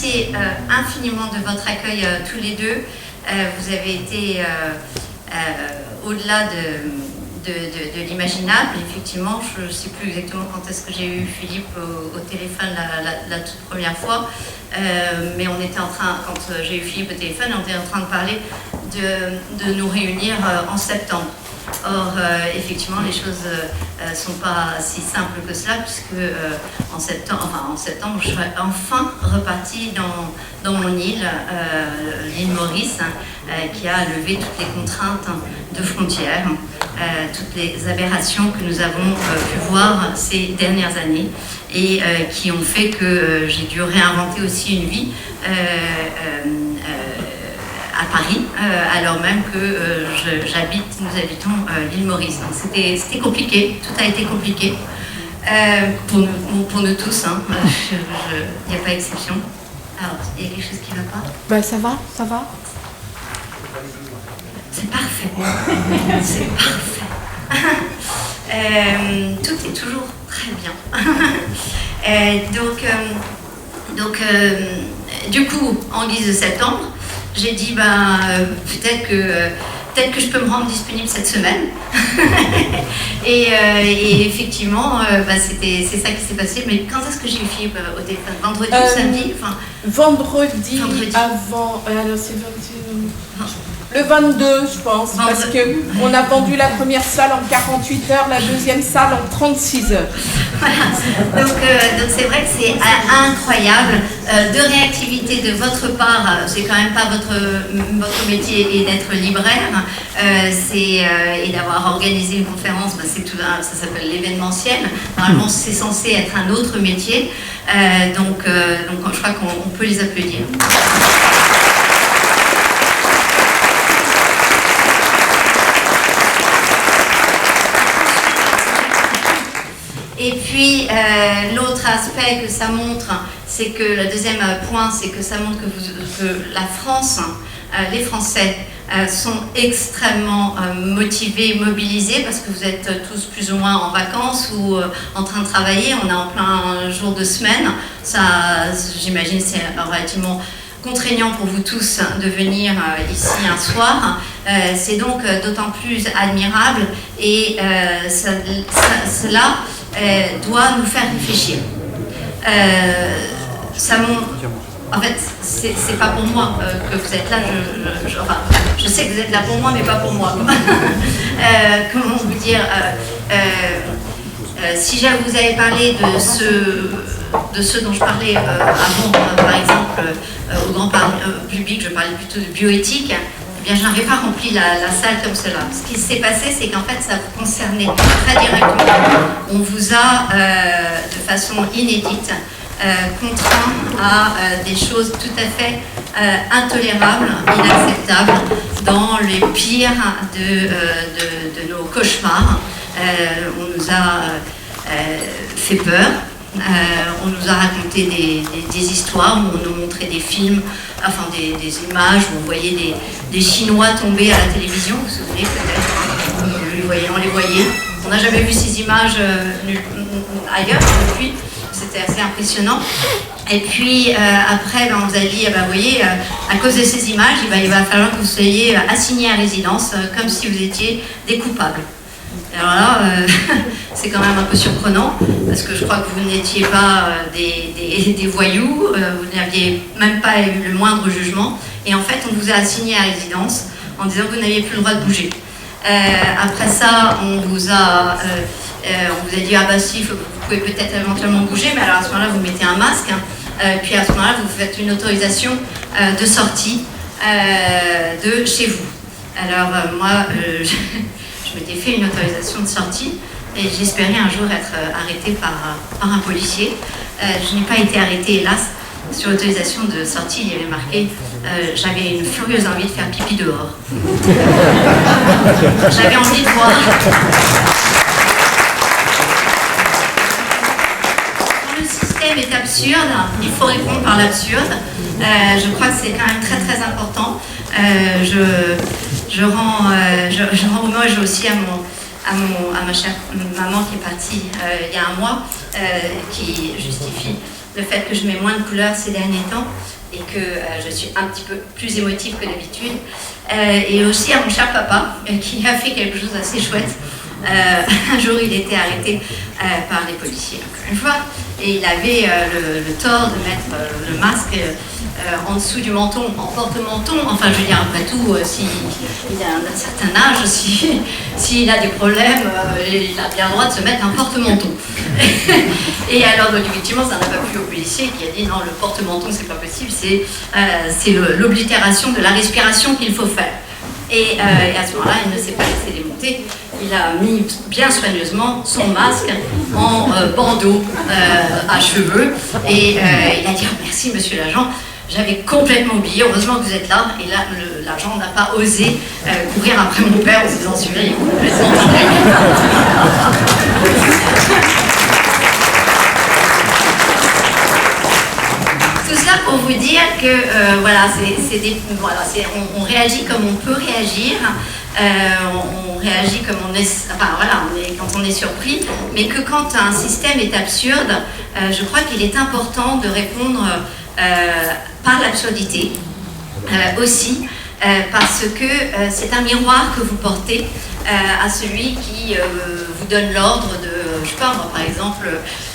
remercier infiniment de votre accueil tous les deux. Vous avez été au-delà de l'imaginable. Effectivement, je ne sais plus exactement quand est-ce que j'ai eu Philippe au téléphone la toute première fois, mais on était en train, quand j'ai eu Philippe au téléphone, on était en train de parler de nous réunir en septembre. Or, effectivement, les choses ne sont pas si simples que cela, puisque en septembre, je serai enfin repartie dans mon île, l'île Maurice, qui a levé toutes les contraintes de frontières, toutes les aberrations que nous avons pu voir ces dernières années et qui ont fait que j'ai dû réinventer aussi une vie à Paris, alors même que nous habitons l'île Maurice. Donc c'était compliqué, tout a été compliqué pour nous tous, hein. Il n'y a pas exception. Alors, il y a quelque chose qui ne va pas? Ben, ça va. C'est parfait. C'est parfait. Tout est toujours très bien. Du coup, en guise de septembre, j'ai dit peut-être que je peux me rendre disponible cette semaine. et effectivement, c'est ça qui s'est passé. Mais quand est-ce que j'ai eu Philippe au téléphone? Vendredi ou samedi? Vendredi avant. Alors c'est le 22, je pense, parce qu'on a vendu la première salle en 48 heures, la deuxième salle en 36 heures. Voilà. Donc c'est vrai que c'est incroyable de réactivité de votre part. C'est quand même pas votre métier et d'être libraire, et d'avoir organisé une conférence. Ça s'appelle l'événementiel. Normalement, c'est censé être un autre métier. Donc je crois qu'on peut les applaudir. Et puis, l'autre aspect que ça montre, c'est que le deuxième point, c'est que ça montre que la France, les Français, sont extrêmement motivés, mobilisés, parce que vous êtes tous plus ou moins en vacances ou en train de travailler. On est en plein jour de semaine. Ça, j'imagine, c'est relativement contraignant pour vous tous de venir ici un soir. C'est donc d'autant plus admirable et cela doit nous faire réfléchir. En fait, c'est pas pour moi que vous êtes là. Je sais que vous êtes là pour moi, mais pas pour moi. Comment vous dire si vous avez parlé de ce dont je parlais avant, par exemple, au grand public, je parlais plutôt de bioéthique. Eh bien, je n'avais pas rempli la salle comme cela. Ce qui s'est passé, c'est qu'en fait, ça vous concernait très directement. On vous a, de façon inédite, contraint à des choses tout à fait intolérables, inacceptables, dans les pires de nos cauchemars. On nous a fait peur. On nous a raconté des histoires, où on nous montrait des films, enfin des images où on voyait des Chinois tomber à la télévision, vous vous souvenez peut-être, on les voyait. On n'a jamais vu ces images ailleurs depuis, c'était assez impressionnant. Et puis après, on vous a dit, vous voyez, à cause de ces images, il va falloir que vous soyez assignés à résidence, comme si vous étiez des coupables. Alors là, c'est quand même un peu surprenant, parce que je crois que vous n'étiez pas des voyous, vous n'aviez même pas eu le moindre jugement, et en fait, on vous a assigné à résidence en disant que vous n'aviez plus le droit de bouger. Après ça, on vous a dit, si, vous pouvez peut-être éventuellement bouger, mais alors à ce moment-là, vous mettez un masque, puis à ce moment-là, vous faites une autorisation de sortie de chez vous. Alors moi, je m'étais fait une autorisation de sortie et j'espérais un jour être arrêtée par un policier. Je n'ai pas été arrêtée, hélas. Sur l'autorisation de sortie, il y avait marqué j'avais une furieuse envie de faire pipi dehors. J'avais envie de voir. Quand le système est absurde, il faut répondre par l'absurde. Je crois que c'est quand même très très important. Je rends hommage aussi à ma chère maman qui est partie il y a un mois, qui justifie le fait que je mets moins de couleurs ces derniers temps et que je suis un petit peu plus émotive que d'habitude. Et aussi à mon cher papa qui a fait quelque chose d'assez chouette. Un jour, il était arrêté par les policiers, encore une fois, et il avait le tort de mettre le masque en dessous du menton, en porte-menton. Enfin, je veux dire, après tout, s'il a un certain âge, s'il a des problèmes, il a bien le droit de se mettre un porte-menton. Et alors, donc, effectivement, ça n'a pas plu au policier qui a dit non, le porte-menton, c'est pas possible, c'est l'oblitération de la respiration qu'il faut faire. Et à ce moment-là, il ne s'est pas laissé démonter. Il a mis bien soigneusement son masque en bandeau à cheveux. Et il a dit oh, merci, monsieur l'agent. J'avais complètement oublié. Heureusement que vous êtes là. Et là, l'agent n'a pas osé courir après mon père en se disant celui-là, il est complètement Tout ça pour vous dire que voilà, on réagit comme on peut réagir, on réagit comme on est, enfin voilà, quand on est surpris, mais que quand un système est absurde, je crois qu'il est important de répondre par l'absurdité aussi, parce que c'est un miroir que vous portez à celui qui vous donne l'ordre de, je sais pas moi, par exemple,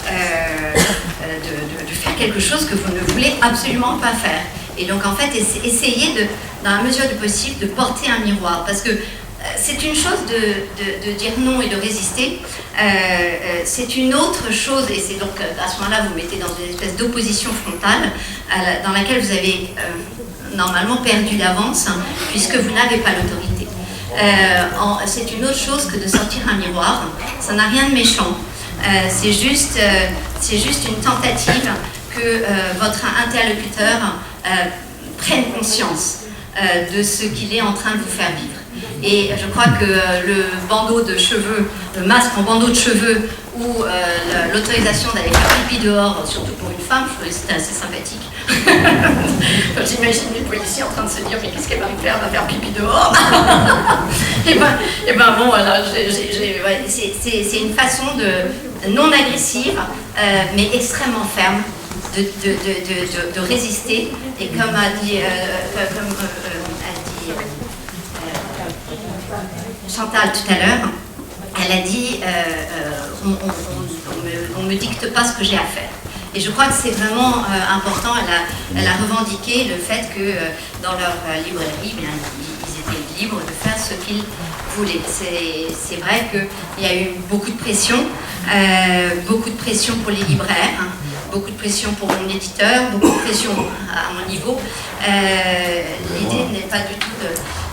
de faire quelque chose que vous ne voulez absolument pas faire. Et donc en fait, essayez dans la mesure du possible de porter un miroir, parce que c'est une chose de dire non et de résister, c'est une autre chose, et c'est donc à ce moment-là vous mettez dans une espèce d'opposition frontale dans laquelle vous avez normalement perdu d'avance, puisque vous n'avez pas l'autorité. C'est une autre chose que de sortir un miroir, ça n'a rien de méchant, c'est juste une tentative que votre interlocuteur prenne conscience de ce qu'il est en train de vous faire vivre. Et je crois que le bandeau de cheveux, le masque en bandeau de cheveux ou l'autorisation d'aller faire pipi dehors, surtout pour une femme, je trouvais que c'était assez sympathique. J'imagine les policiers en train de se dire mais qu'est-ce qu'elle va me faire? Elle va faire pipi dehors. et ben bon, voilà, c'est une façon non agressive, mais extrêmement ferme de résister. Et comme a dit, Chantal tout à l'heure, elle a dit on me dicte pas ce que j'ai à faire. Et je crois que c'est vraiment important. Elle a revendiqué le fait que dans leur librairie, bien, ils étaient libres de faire ce qu'ils voulaient. C'est vrai qu'il y a eu beaucoup de pression pour les libraires, hein, beaucoup de pression pour mon éditeur, beaucoup de pression à mon niveau. L'idée n'est pas du tout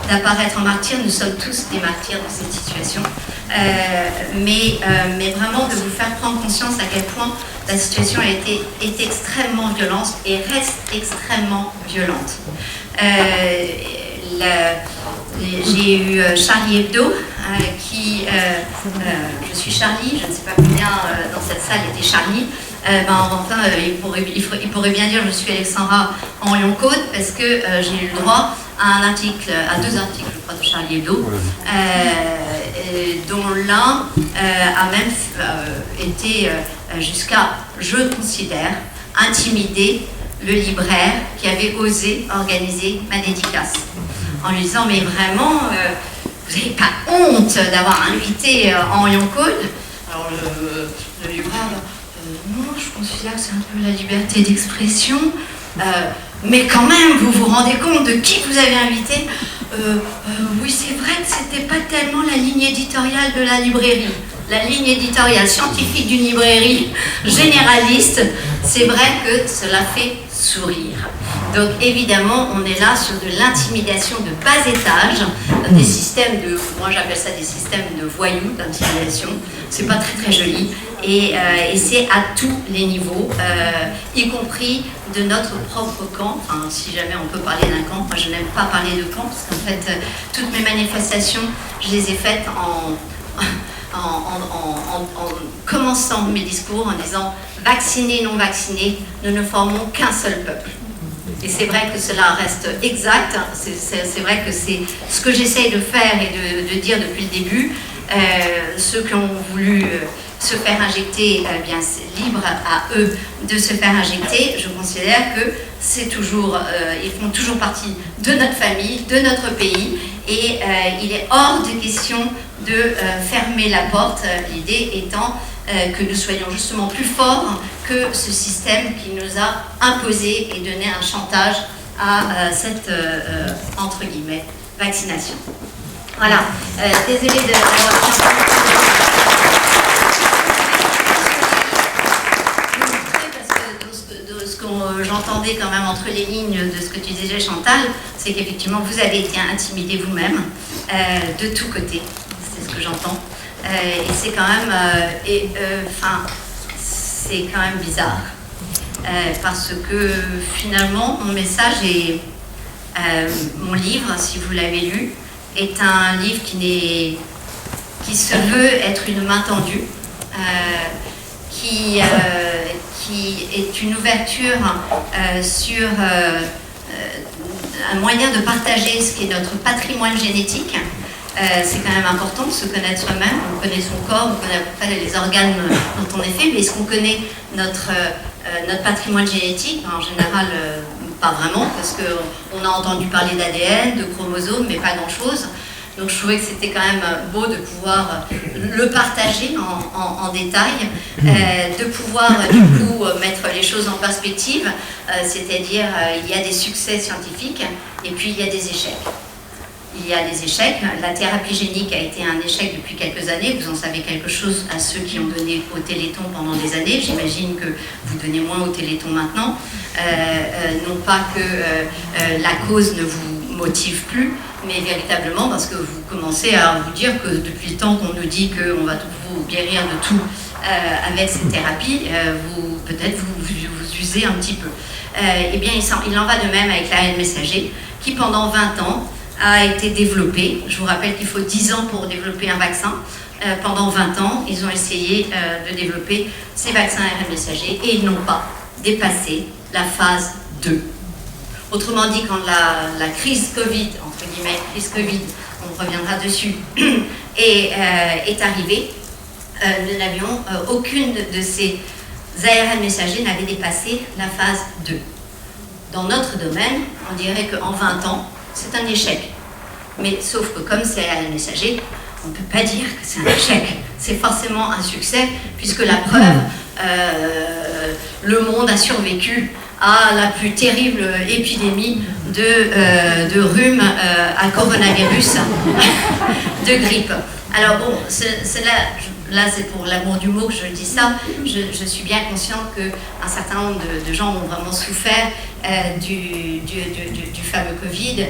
d'apparaître en martyr, nous sommes tous des martyrs dans cette situation, mais vraiment de vous faire prendre conscience à quel point la situation est extrêmement violente et reste extrêmement violente. J'ai eu Charlie Hebdo, je suis Charlie, je ne sais pas combien dans cette salle était Charlie, enfin il pourrait bien dire je suis Alexandra en Lyon-Côte parce que j'ai eu le droit à deux articles je crois de Charlie Hebdo, dont l'un a même été jusqu'à, je considère, intimider le libraire qui avait osé organiser ma dédicace en lui disant mais vraiment vous n'avez pas honte d'avoir invité en Lyon-Côte? Alors le libraire non, je considère que c'est un peu la liberté d'expression, mais quand même, vous vous rendez compte de qui vous avez invité? Oui, c'est vrai que c'était pas tellement la ligne éditoriale de la librairie. La ligne éditoriale scientifique d'une librairie généraliste, c'est vrai que cela fait sourire. Donc évidemment, on est là sur de l'intimidation de bas étage, des systèmes moi j'appelle ça des systèmes de voyous, d'intimidation. C'est pas très très joli. Et c'est à tous les niveaux, y compris de notre propre camp. Enfin, si jamais on peut parler d'un camp, moi je n'aime pas parler de camp, parce qu'en fait, toutes mes manifestations, je les ai faites en commençant mes discours en disant « vaccinés, non vaccinés, nous ne formons qu'un seul peuple ». Et c'est vrai que cela reste exact, c'est vrai que c'est ce que j'essaye de faire et de dire depuis le début. Ceux qui ont voulu se faire injecter, bien c'est libre à eux de se faire injecter. Je considère que c'est toujours, ils font toujours partie de notre famille, de notre pays, et il est hors de question de fermer la porte, l'idée étant que nous soyons justement plus forts que ce système qui nous a imposé et donné un chantage à cette, entre guillemets, vaccination. Voilà, désolée d'avoir j'entendais quand même entre les lignes de ce que tu disais, Chantal, c'est qu'effectivement vous avez été intimidé vous-même de tous côtés, c'est ce que j'entends, et c'est quand même, c'est quand même bizarre, parce que finalement mon message est, mon livre, si vous l'avez lu, est un livre qui se veut être une main tendue, qui est une ouverture sur un moyen de partager ce qui est notre patrimoine génétique. C'est quand même important de se connaître soi-même. On connaît son corps, on connaît à peu près les organes dont on est fait, mais est-ce qu'on connaît notre patrimoine génétique? En général, pas vraiment, parce qu'on a entendu parler d'ADN, de chromosomes, mais pas grand-chose. Donc je trouvais que c'était quand même beau de pouvoir le partager en détail, de pouvoir du coup mettre les choses en perspective, c'est-à-dire il y a des succès scientifiques et puis il y a des échecs. Il y a des échecs, la thérapie génique a été un échec depuis quelques années, vous en savez quelque chose à ceux qui ont donné au Téléthon pendant des années, j'imagine que vous donnez moins au Téléthon maintenant, non pas que la cause ne vous motive plus, mais véritablement parce que vous commencez à vous dire que depuis le temps qu'on nous dit qu'on va vous guérir de tout avec cette thérapie, peut-être vous usez un petit peu. Eh bien, il en va de même avec l'ARN messager, qui pendant 20 ans a été développé. Je vous rappelle qu'il faut 10 ans pour développer un vaccin. Pendant 20 ans, ils ont essayé de développer ces vaccins ARN messagers et ils n'ont pas dépassé la phase 2. Autrement dit, quand la crise Covid, entre guillemets, crise Covid, on reviendra dessus, est arrivée, nous n'avions aucune de ces ARN messagers n'avait dépassé la phase 2. Dans notre domaine, on dirait qu'en 20 ans, c'est un échec. Mais sauf que comme c'est ARN messager, on ne peut pas dire que c'est un échec. C'est forcément un succès, puisque la preuve, le monde a survécu à la plus terrible épidémie de rhume à coronavirus, de grippe. Alors bon, là c'est pour l'amour du mot que je dis ça, je suis bien consciente qu'un certain nombre de gens ont vraiment souffert du fameux Covid,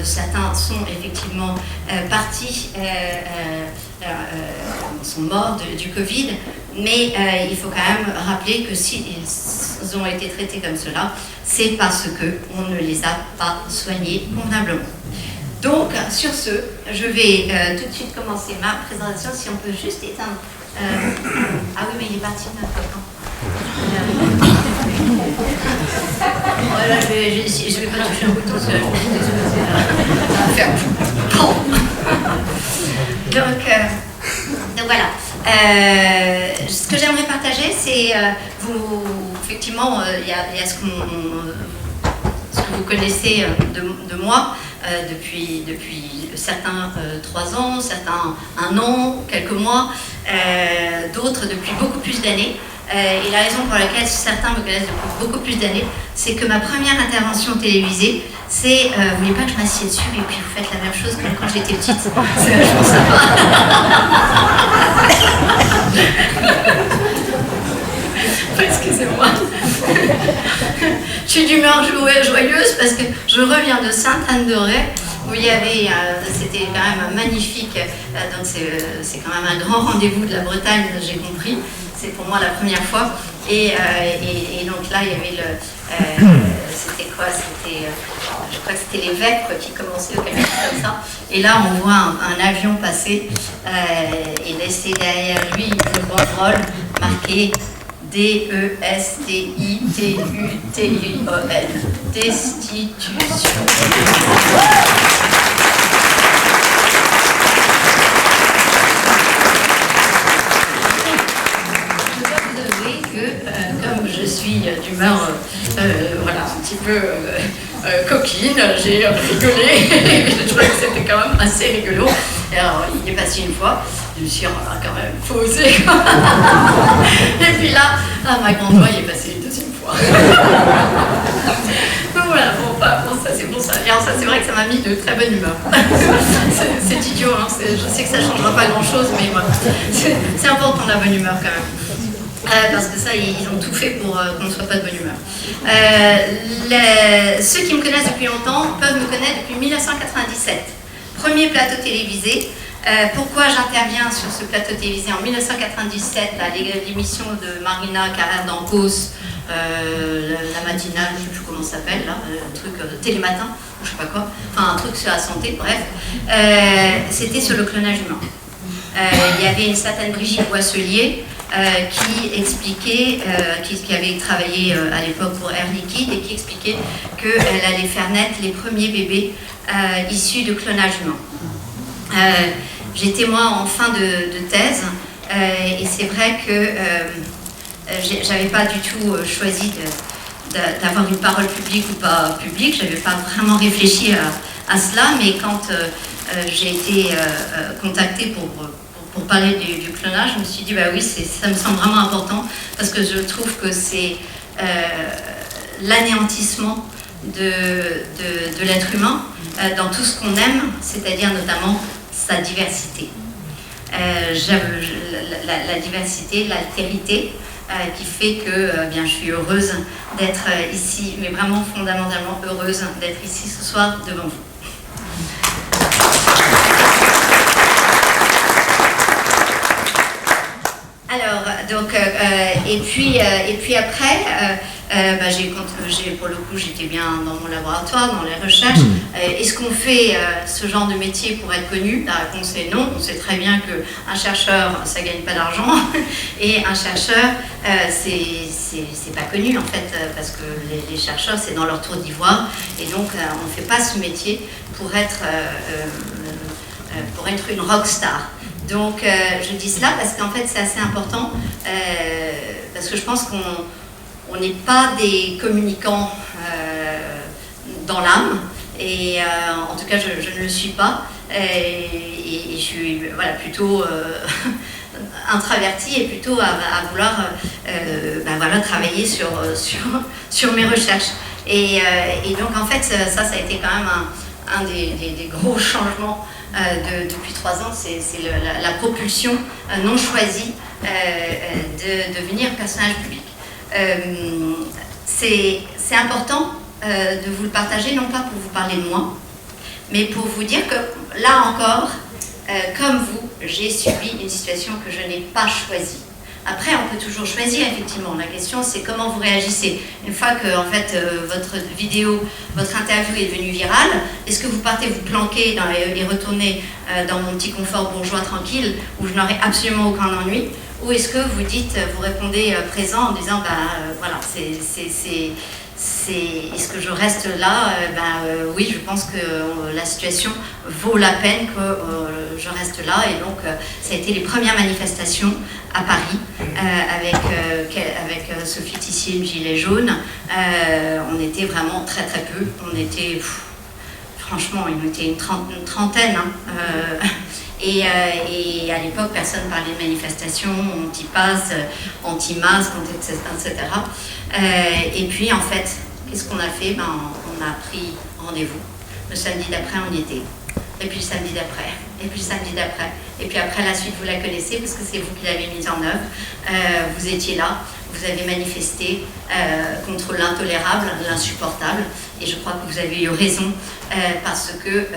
certains sont effectivement partis, sont morts du Covid, mais il faut quand même rappeler que s'ils ont été traités comme cela, c'est parce qu'on ne les a pas soignés convenablement. Donc, sur ce, je vais tout de suite commencer ma présentation, si on peut juste éteindre... Ah oui, mais il est parti notre copain. Voilà, je vais pas toucher un bouton, parce que je vais faire... Donc voilà. Ce que j'aimerais partager, c'est effectivement, il y a ce que vous connaissez de moi depuis certains 3 ans, certains 1 an, quelques mois, d'autres depuis beaucoup plus d'années. Et la raison pour laquelle certains me connaissent depuis beaucoup plus d'années, c'est que ma première intervention télévisée, c'est vous voulez pas que je m'assieds dessus et puis vous faites la même chose que quand j'étais petite. C'est vachement sympa. Excusez-moi. Je suis d'humeur joyeuse parce que je reviens de Sainte-Anne-de-Ré où il y avait, c'était quand même magnifique, donc c'est quand même un grand rendez-vous de la Bretagne, j'ai compris. C'est pour moi la première fois. Et donc là, il y avait c'était quoi? Je crois que c'était les vêpres qui commençaient ou quelque chose comme ça. Et là, on voit un avion passer et laisser derrière lui une banderole marquée D-E-S-T-I-T-U-T-I-O-N. Destitution. petit peu coquine, j'ai rigolé, je trouvais que c'était quand même assez rigolo. Et alors, il est passé une fois, je me suis dit, oh là, quand même, faut oser. Et puis là, ma grande joie, il est passé une deuxième fois. Donc voilà, bon, ça c'est bon ça. Et alors ça, c'est vrai que ça m'a mis de très bonne humeur. C'est idiot, hein, je sais que ça ne changera pas grand-chose, mais voilà, c'est important la bonne humeur quand même. Parce que ça, ils ont tout fait pour qu'on ne soit pas de bonne humeur. Ceux qui me connaissent depuis longtemps peuvent me connaître depuis 1997. Premier plateau télévisé. Pourquoi j'interviens sur ce plateau télévisé en 1997, l'émission de Marina Carrère d'Ancos, la matinale, je ne sais plus comment ça s'appelle, un truc télématin, je ne sais pas quoi, enfin un truc sur la santé, bref, c'était sur le clonage humain. Il y avait une certaine Brigitte Boisselier qui expliquait, qui avait travaillé à l'époque pour Air Liquide et qui expliquait qu'elle allait faire naître les premiers bébés issus de clonage humain. J'étais moi en fin de thèse et c'est vrai que j'avais pas du tout choisi d'avoir une parole publique ou pas publique, j'avais pas vraiment réfléchi à cela, mais quand j'ai été contactée pour parler du clonage, je me suis dit bah oui, ça me semble vraiment important parce que je trouve que c'est l'anéantissement de l'être humain dans tout ce qu'on aime, c'est-à-dire notamment sa diversité. La diversité, l'altérité, qui fait que bien, je suis heureuse d'être ici, mais vraiment fondamentalement heureuse d'être ici ce soir devant vous. Alors, donc, et puis après, pour le coup, j'étais bien dans mon laboratoire, dans les recherches. Est-ce qu'on fait ce genre de métier pour être connu? La réponse est non. On sait très bien qu'un chercheur, ça ne gagne pas d'argent, et un chercheur, c'est pas connu en fait, parce que les chercheurs, c'est dans leur tour d'ivoire, et donc on ne fait pas ce métier pour être une rockstar. Donc je dis cela parce qu'en fait c'est assez important, parce que je pense qu'on n'est pas des communicants dans l'âme, et en tout cas je ne le suis pas, et je suis voilà, plutôt introvertie et plutôt à vouloir voilà, travailler sur mes recherches. Et donc en fait ça a été quand même un des gros changements depuis 3 ans, c'est la propulsion non choisie de devenir personnage public. C'est important de vous le partager, non pas pour vous parler de moi, mais pour vous dire que là encore, comme vous, j'ai subi une situation que je n'ai pas choisie. Après, on peut toujours choisir, effectivement. La question, c'est comment vous réagissez. Une fois que, en fait, votre vidéo, votre interview est devenue virale, est-ce que vous partez vous planquer et retourner dans mon petit confort bourgeois tranquille, où je n'aurai absolument aucun ennui, ou est-ce que vous répondez présent en disant, voilà, est-ce que je reste là? Oui, je pense que la situation vaut la peine que je reste là, et donc ça a été les premières manifestations à Paris avec Sophie Tissier, le gilet jaune. On était vraiment très très peu, on était franchement on était une trentaine, hein. Et à l'époque, personne ne parlait de manifestation, anti-pass, anti-masque, etc. Et puis, en fait, qu'est-ce qu'on a fait? On a pris rendez-vous. Le samedi d'après, on y était. Et puis le samedi d'après. Et puis le samedi d'après. Et puis après, la suite, vous la connaissez, parce que c'est vous qui l'avez mise en œuvre. Vous étiez là, vous avez manifesté contre l'intolérable, l'insupportable. Et je crois que vous avez eu raison, parce que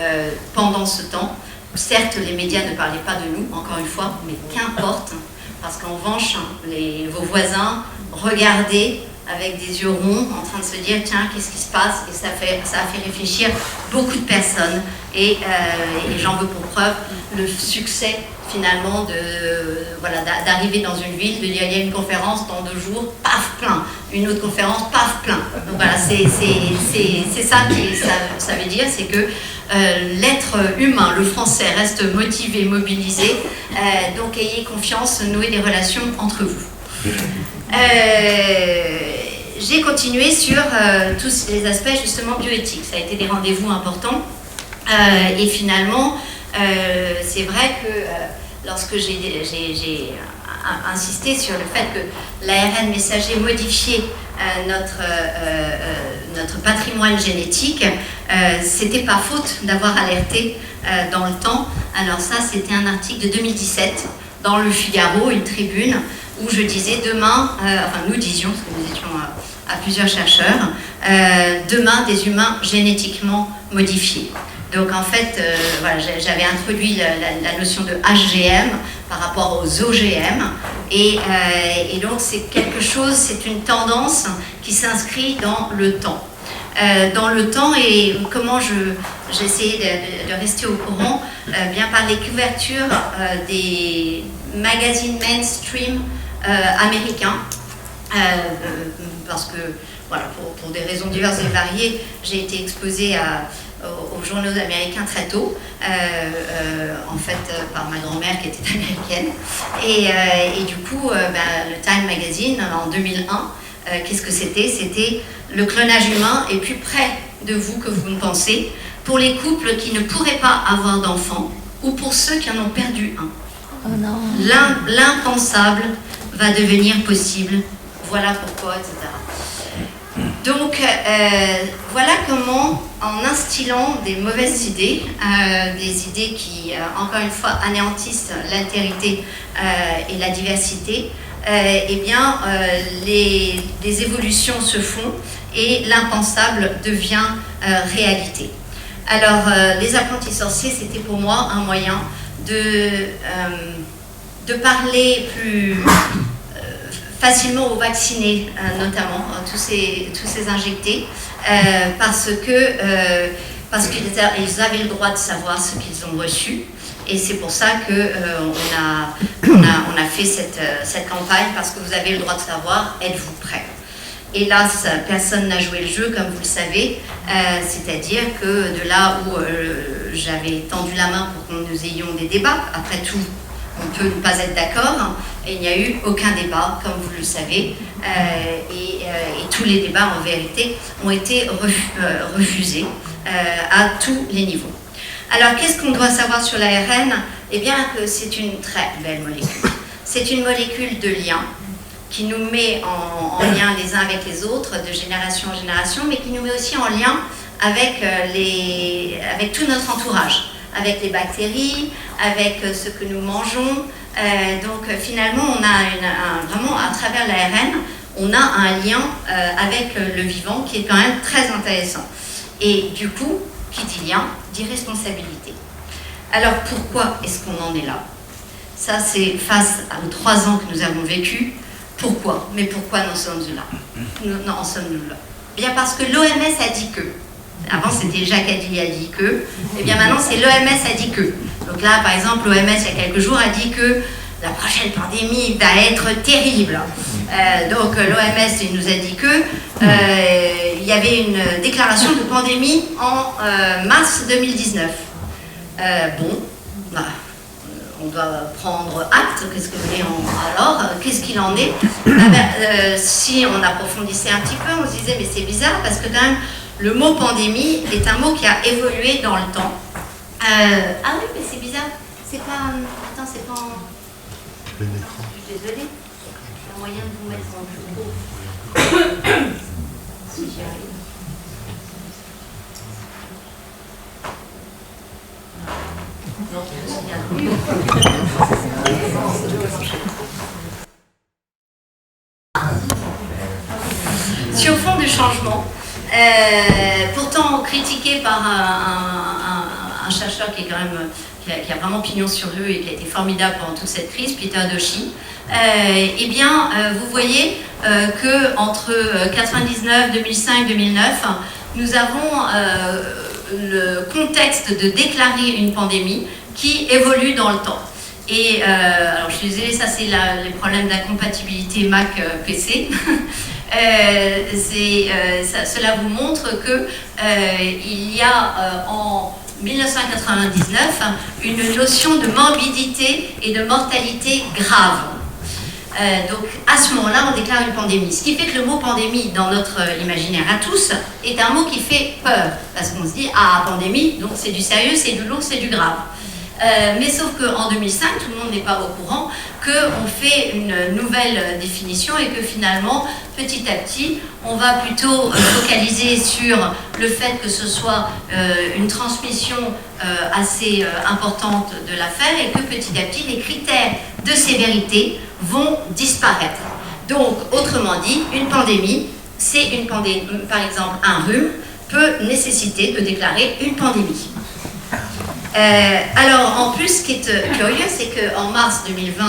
pendant ce temps, certes, les médias ne parlaient pas de nous, encore une fois, mais qu'importe, parce qu'en revanche, vos voisins regardaient avec des yeux ronds, en train de se dire, tiens, qu'est-ce qui se passe? Et ça a fait réfléchir beaucoup de personnes. Et j'en veux pour preuve le succès, finalement, d'arriver dans une ville, de dire, il y a une conférence dans 2 jours, paf, plein. Une autre conférence, paf, plein. Donc voilà, c'est ça que ça veut dire, c'est que l'être humain, le français, reste motivé, mobilisé, donc ayez confiance, nouez des relations entre vous. j'ai continué sur tous les aspects justement bioéthiques. Ça a été des rendez-vous importants. Et finalement, c'est vrai que lorsque j'ai insisté sur le fait que l'ARN messager modifiait notre patrimoine génétique, c'était pas faute d'avoir alerté dans le temps. Alors ça, c'était un article de 2017 dans Le Figaro, une tribune, où je disais demain, enfin nous disions, parce que nous étions à plusieurs chercheurs, demain des humains génétiquement modifiés. Donc en fait, voilà, j'avais introduit la notion de HGM par rapport aux OGM, et donc c'est quelque chose, c'est une tendance qui s'inscrit dans le temps. Et comment j'essayais de rester au courant, bien par les couvertures des magazines mainstream américains, parce que voilà, pour des raisons diverses et variées, j'ai été exposée aux journaux américains très tôt, en fait par ma grand-mère qui était américaine, et du coup le Time Magazine en 2001, qu'est-ce que c'était? C'était le clonage humain est plus près de vous que vous ne pensez, pour les couples qui ne pourraient pas avoir d'enfants ou pour ceux qui en ont perdu un. Oh non. L'impensable va devenir possible, voilà pourquoi, etc. Donc voilà comment, en instillant des mauvaises idées, des idées qui, encore une fois, anéantissent l'altérité et la diversité, eh bien, des évolutions se font et l'impensable devient réalité. Alors, les apprentis sorciers, c'était pour moi un moyen de parler plus facilement aux vaccinés, notamment, tous ces injectés, parce qu'ils avaient le droit de savoir ce qu'ils ont reçu. Et c'est pour ça qu'on a fait cette campagne, parce que vous avez le droit de savoir, êtes-vous prêts? Hélas, personne n'a joué le jeu, comme vous le savez, c'est-à-dire que de là où j'avais tendu la main pour que nous ayons des débats, après tout, on peut ne pas être d'accord, et il n'y a eu aucun débat, comme vous le savez, et tous les débats, en vérité, ont été refusés à tous les niveaux. Alors, qu'est-ce qu'on doit savoir sur l'ARN? Eh bien, que c'est une très belle molécule. C'est une molécule de lien qui nous met en lien les uns avec les autres, de génération en génération, mais qui nous met aussi en lien avec tout notre entourage, avec les bactéries, avec ce que nous mangeons. Donc finalement, on a vraiment, à travers l'ARN, on a un lien avec le vivant qui est quand même très intéressant. Et du coup, qui dit lien, dit responsabilité. Alors pourquoi est-ce qu'on en est là? Ça, c'est face aux 3 ans que nous avons vécu. Pourquoi? Mais pourquoi en sommes-nous là? Bien parce que l'OMS a dit que. Avant, c'était Jacques Attali a dit que. Et bien maintenant, c'est l'OMS a dit que. Donc là, par exemple, l'OMS, il y a quelques jours, a dit que la prochaine pandémie va être terrible. Donc l'OMS nous a dit que il y avait une déclaration de pandémie en mars 2019. Bon, bah, on doit prendre acte. Qu'est-ce que vous voulez alors? Qu'est-ce qu'il en est? Si on approfondissait un petit peu, on se disait mais c'est bizarre parce que quand même le mot pandémie est un mot qui a évolué dans le temps. Ah oui, mais c'est bizarre. C'est pas. Attends, c'est pas en. Je suis désolée. Il y a moyen de vous mettre en plus gros. Si j'y arrive. Sur fond de changement, pourtant critiqué par un chercheur qui est quand même qui a vraiment pignon sur rue et qui a été formidable pendant toute cette crise, Peter Doshi, eh bien, vous voyez qu'entre 99, 2005, 2009, nous avons le contexte de déclarer une pandémie qui évolue dans le temps. Et alors je suis désolée, ça c'est les problèmes d'incompatibilité Mac-PC. Cela vous montre qu'il y a en 1999 une notion de morbidité et de mortalité grave. Donc à ce moment-là, on déclare une pandémie. Ce qui fait que le mot pandémie, dans notre imaginaire à tous, est un mot qui fait peur. Parce qu'on se dit, ah, pandémie, donc c'est du sérieux, c'est du lourd, c'est du grave. Mais sauf qu'en 2005, tout le monde n'est pas au courant qu'on fait une nouvelle définition et que finalement, petit à petit, on va plutôt focaliser sur le fait que ce soit une transmission assez importante de l'affaire et que petit à petit, les critères de sévérité vont disparaître. Donc, autrement dit, une pandémie, c'est une pandémie, par exemple, un rhume peut nécessiter de déclarer une pandémie. Alors, en plus, ce qui est curieux, c'est qu'en mars 2020,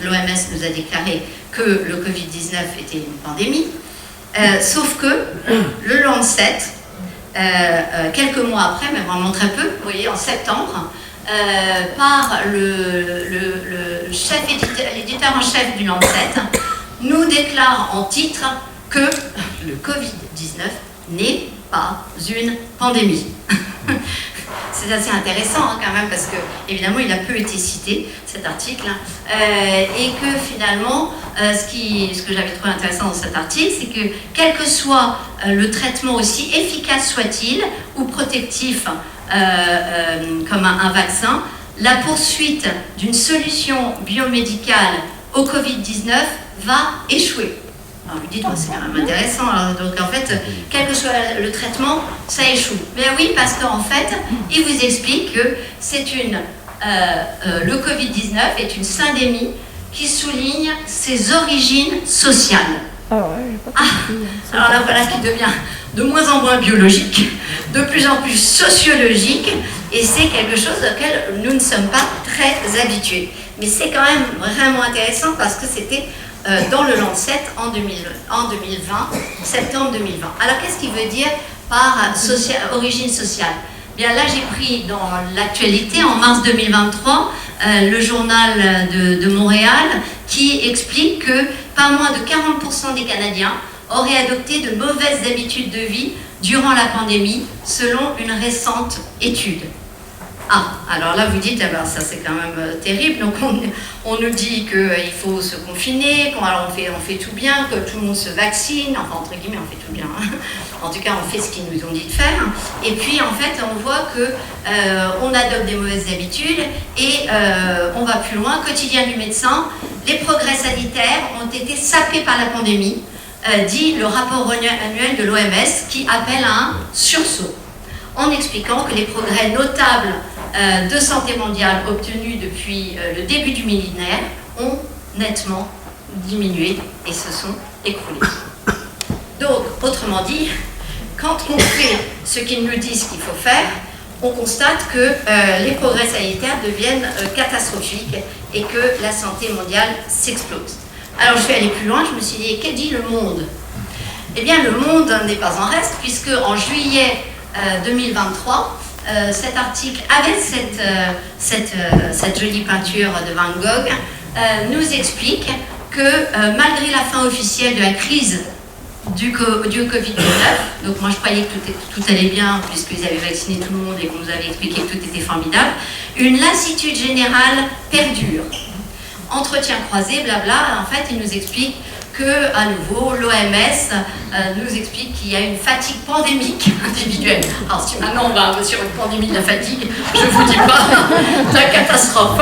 l'OMS nous a déclaré que le Covid-19 était une pandémie, sauf que le Lancet, quelques mois après, mais vraiment très peu, vous voyez, en septembre, par l'éditeur en chef du Lancet, nous déclare en titre que le Covid-19 n'est pas une pandémie. C'est assez intéressant hein, quand même parce que évidemment il a peu été cité cet article et que finalement ce que j'avais trouvé intéressant dans cet article c'est que quel que soit le traitement aussi efficace soit-il ou protectif comme un vaccin, la poursuite d'une solution biomédicale au Covid-19 va échouer. Alors, vous dites, c'est quand même intéressant. Alors, donc, en fait, quel que soit le traitement, ça échoue. Mais oui, parce qu'en fait, il vous explique que le Covid-19 est une syndémie qui souligne ses origines sociales. Alors là, voilà qui devient de moins en moins biologique, de plus en plus sociologique, et c'est quelque chose auquel nous ne sommes pas très habitués. Mais c'est quand même vraiment intéressant parce que c'était dans le Lancet en 2020, septembre 2020. Alors qu'est-ce qu'il veut dire par origine sociale? Bien là j'ai pris dans l'actualité en mars 2023 le journal de Montréal qui explique que pas moins de 40% des Canadiens auraient adopté de mauvaises habitudes de vie durant la pandémie selon une récente étude. Ah, alors là vous dites, eh ben, ça c'est quand même terrible, donc on nous dit qu'il faut se confiner, alors on fait tout bien, que tout le monde se vaccine, enfin entre guillemets on fait tout bien, hein. En tout cas on fait ce qu'ils nous ont dit de faire, et puis en fait on voit qu'on adopte des mauvaises habitudes et on va plus loin, quotidien du médecin, les progrès sanitaires ont été sapés par la pandémie, dit le rapport annuel de l'OMS qui appelle à un sursaut, en expliquant que les progrès notables de santé mondiale obtenus depuis le début du millénaire ont nettement diminué et se sont écroulés. Donc, autrement dit, quand on fait ce qu'ils nous disent qu'il faut faire, on constate que les progrès sanitaires deviennent catastrophiques et que la santé mondiale s'explose. Alors, je vais aller plus loin, je me suis dit, qu'est-ce que dit le monde? Eh bien, le monde n'est pas en reste, puisque en juillet 2023, cet article avec cette jolie peinture de Van Gogh nous explique que malgré la fin officielle de la crise du Covid-19, donc moi je croyais que tout allait bien puisqu'ils avaient vacciné tout le monde et qu'on nous avait expliqué que tout était formidable, une lassitude générale perdure. Entretien croisé, blabla, en fait il nous explique que, à nouveau, l'OMS nous explique qu'il y a une fatigue pandémique individuelle. Alors si maintenant on va sur une pandémie de la fatigue, je ne vous dis pas la catastrophe.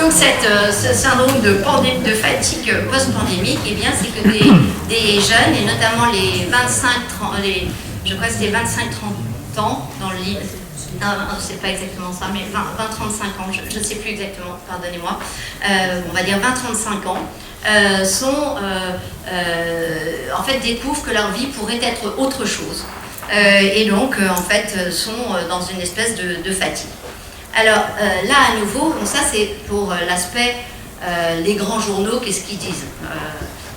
Donc ce syndrome de fatigue post-pandémique, eh bien, c'est que des jeunes, et notamment les 25-30, je crois que c'était 25-30 ans dans le livre, je ne sais pas exactement ça, mais 20-35 ans, je ne sais plus exactement, pardonnez-moi, on va dire 20-35 ans, en fait découvrent que leur vie pourrait être autre chose et donc en fait sont dans une espèce de fatigue. Alors là à nouveau, donc ça c'est pour l'aspect les grands journaux, qu'est-ce qu'ils disent,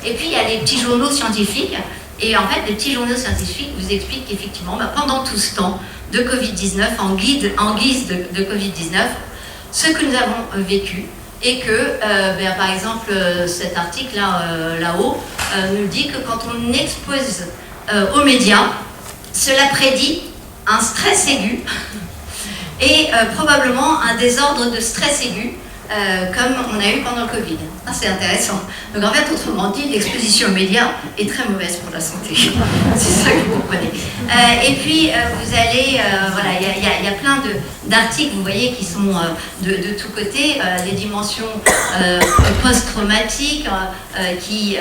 et puis il y a les petits journaux scientifiques, et en fait les petits journaux scientifiques vous expliquent qu'effectivement pendant tout ce temps de Covid-19, en guise de Covid-19, ce que nous avons vécu, et que, par exemple, cet article là-haut nous dit que quand on expose aux médias, cela prédit un stress aigu et probablement un désordre de stress aigu comme on a eu pendant le Covid. Ah, c'est intéressant. Donc en fait, autrement dit, l'exposition aux médias est très mauvaise pour la santé. C'est ça que vous comprenez. Et puis, vous allez, voilà, il y a plein d'articles, vous voyez, qui sont de tous côtés, les dimensions post-traumatiques qui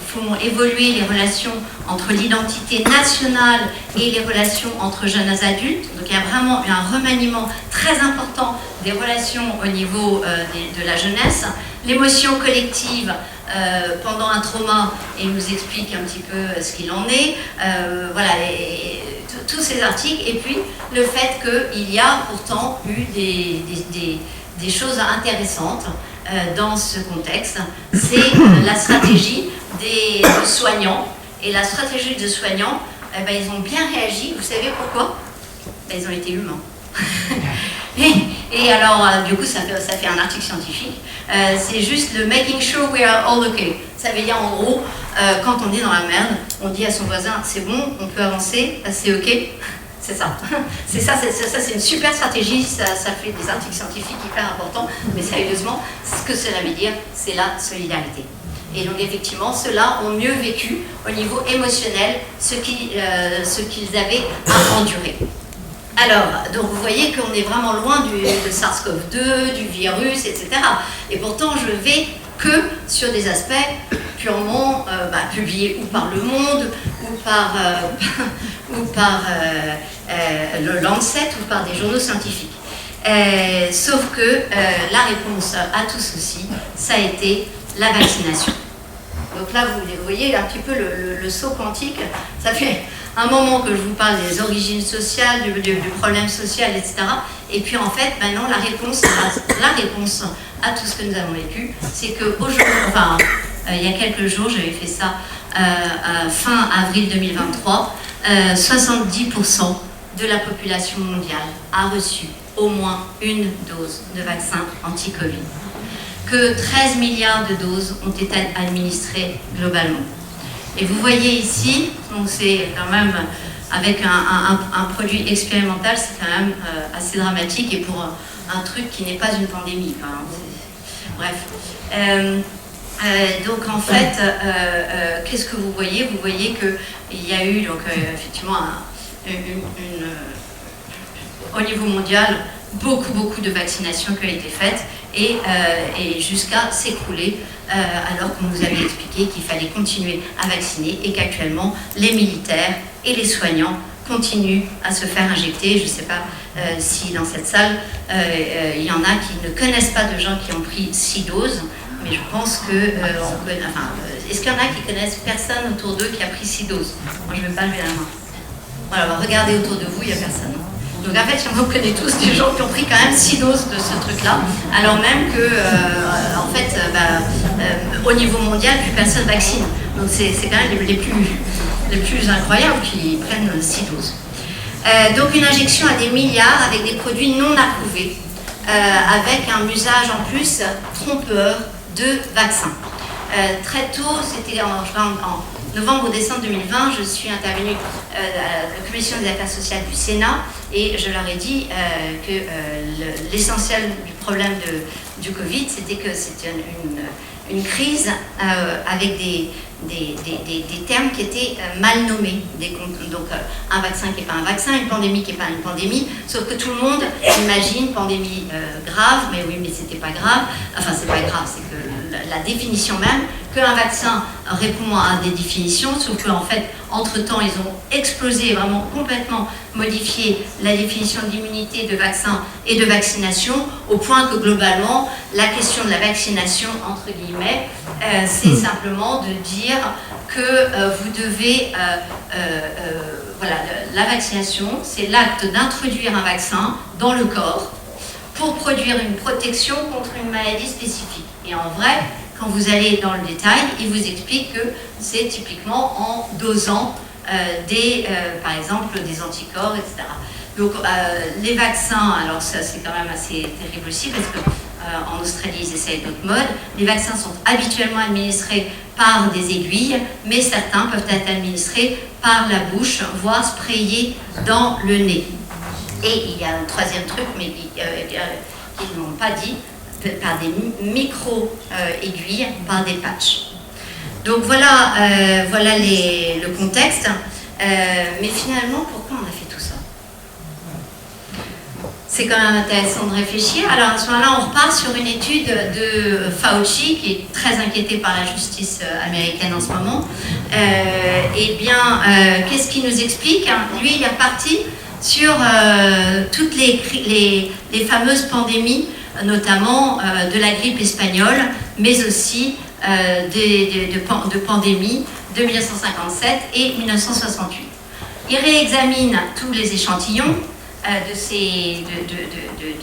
font évoluer les relations entre l'identité nationale et les relations entre jeunes adultes. Donc il y a vraiment un remaniement très important des relations au niveau de la jeunesse. L'émotion collective pendant un trauma, et il nous explique un petit peu ce qu'il en est. Voilà, tous ces articles. Et puis le fait qu'il y a pourtant eu des choses intéressantes dans ce contexte. C'est la stratégie des soignants. Et la stratégie des soignants, ils ont bien réagi. Vous savez pourquoi? Ils ont été humains. Et alors, du coup, ça fait un article scientifique. C'est juste le making sure we are all okay. Ça veut dire en gros, quand on est dans la merde, on dit à son voisin, c'est bon, on peut avancer, c'est ok. C'est ça. C'est une super stratégie, ça fait des articles scientifiques hyper importants, mais sérieusement, ce que cela veut dire, c'est la solidarité. Et donc effectivement, ceux-là ont mieux vécu au niveau émotionnel ce qu'ils avaient à endurer. Alors, donc vous voyez qu'on est vraiment loin de SARS-CoV-2, du virus, etc. Et pourtant, je vais que sur des aspects purement publiés ou par Le Monde, ou par le Lancet, ou par des journaux scientifiques. Sauf que la réponse à tout ceci, ça a été la vaccination. Donc là, vous voyez un petit peu le saut quantique. Ça fait un moment que je vous parle des origines sociales, du problème social, etc. Et puis en fait, maintenant, la réponse à tout ce que nous avons vécu, c'est qu'aujourd'hui, il y a quelques jours, j'avais fait ça fin avril 2023, 70% de la population mondiale a reçu au moins une dose de vaccin anti-Covid. Que 13 milliards de doses ont été administrées globalement. Et vous voyez ici, donc c'est quand même, avec un produit expérimental, c'est quand même assez dramatique, et pour un truc qui n'est pas une pandémie. Bref. Donc en fait, qu'est-ce que vous voyez? Vous voyez qu'il y a eu donc, effectivement au niveau mondial beaucoup de vaccinations qui ont été faites et jusqu'à s'écrouler alors qu'on nous avait expliqué qu'il fallait continuer à vacciner et qu'actuellement les militaires et les soignants continuent à se faire injecter. Je ne sais pas si dans cette salle il y en a qui ne connaissent pas de gens qui ont pris 6 doses, mais je pense que est-ce qu'il y en a qui connaissent personne autour d'eux qui a pris 6 doses? Moi je ne vais pas lever la main. Voilà, regardez autour de vous, il n'y a personne. Donc en fait, on connaît tous des gens qui ont pris quand même 6 doses de ce truc-là, alors même que, en fait, au niveau mondial, plus personne vaccine. Donc c'est quand même les plus incroyables qui prennent 6 doses. Donc une injection à des milliards avec des produits non approuvés, avec un usage en plus trompeur de vaccins. Très tôt, c'était en novembre ou décembre 2020, je suis intervenue à la Commission des affaires sociales du Sénat et je leur ai dit que l'essentiel du problème du Covid, c'était que c'était une crise avec des termes qui étaient mal nommés. Donc un vaccin qui n'est pas un vaccin, une pandémie qui n'est pas une pandémie, sauf que tout le monde imagine pandémie grave, mais oui, mais c'était pas grave. Enfin, c'est pas grave, c'est que la définition même, qu'un vaccin répond à des définitions, sauf qu'en fait, entre-temps, ils ont explosé, vraiment complètement modifié la définition d'immunité, de vaccin et de vaccination, au point que globalement, la question de la vaccination, entre guillemets, c'est simplement de dire que vous devez... voilà, la vaccination, c'est l'acte d'introduire un vaccin dans le corps pour produire une protection contre une maladie spécifique. Et en vrai, quand vous allez dans le détail, il vous explique que c'est typiquement en dosant par exemple, des anticorps, etc. Donc, les vaccins, alors ça c'est quand même assez terrible aussi, parce qu'en Australie, ils essayent d'autres modes. Les vaccins sont habituellement administrés par des aiguilles, mais certains peuvent être administrés par la bouche, voire sprayés dans le nez. Et il y a un troisième truc, mais qu'ils n'ont pas dit, par des micro-aiguilles, par des patchs. Donc voilà, le contexte. Mais finalement, pourquoi on a fait tout ça? C'est quand même intéressant de réfléchir. Alors à ce moment-là, on repart sur une étude de Fauci, qui est très inquiété par la justice américaine en ce moment. Qu'est-ce qu'il nous explique? Lui, il est reparti sur toutes les fameuses pandémies, notamment de la grippe espagnole, mais aussi de pandémies de 1957 et 1968. Il réexamine tous les échantillons de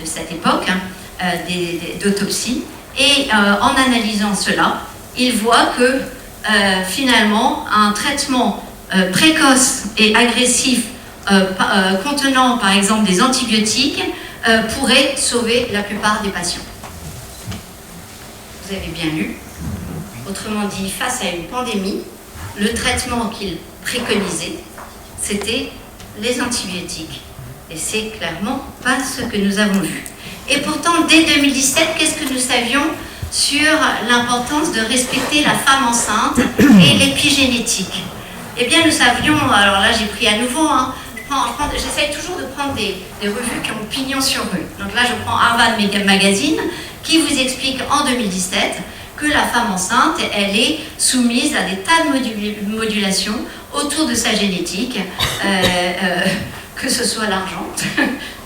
cette époque, d'autopsie, et en analysant cela, il voit que finalement un traitement précoce et agressif contenant par exemple des antibiotiques pourrait sauver la plupart des patients. Vous avez bien lu. Autrement dit, face à une pandémie, le traitement qu'il préconisait, c'était les antibiotiques. Et c'est clairement pas ce que nous avons vu. Et pourtant, dès 2017, qu'est-ce que nous savions sur l'importance de respecter la femme enceinte et l'épigénétique? Eh bien, nous savions, alors là j'ai pris à nouveau, j'essaye toujours de prendre des revues qui ont pignon sur rue. Donc là, je prends Harvard Magazine, qui vous explique en 2017 que la femme enceinte, elle est soumise à des tas de modulations autour de sa génétique, que ce soit l'argent,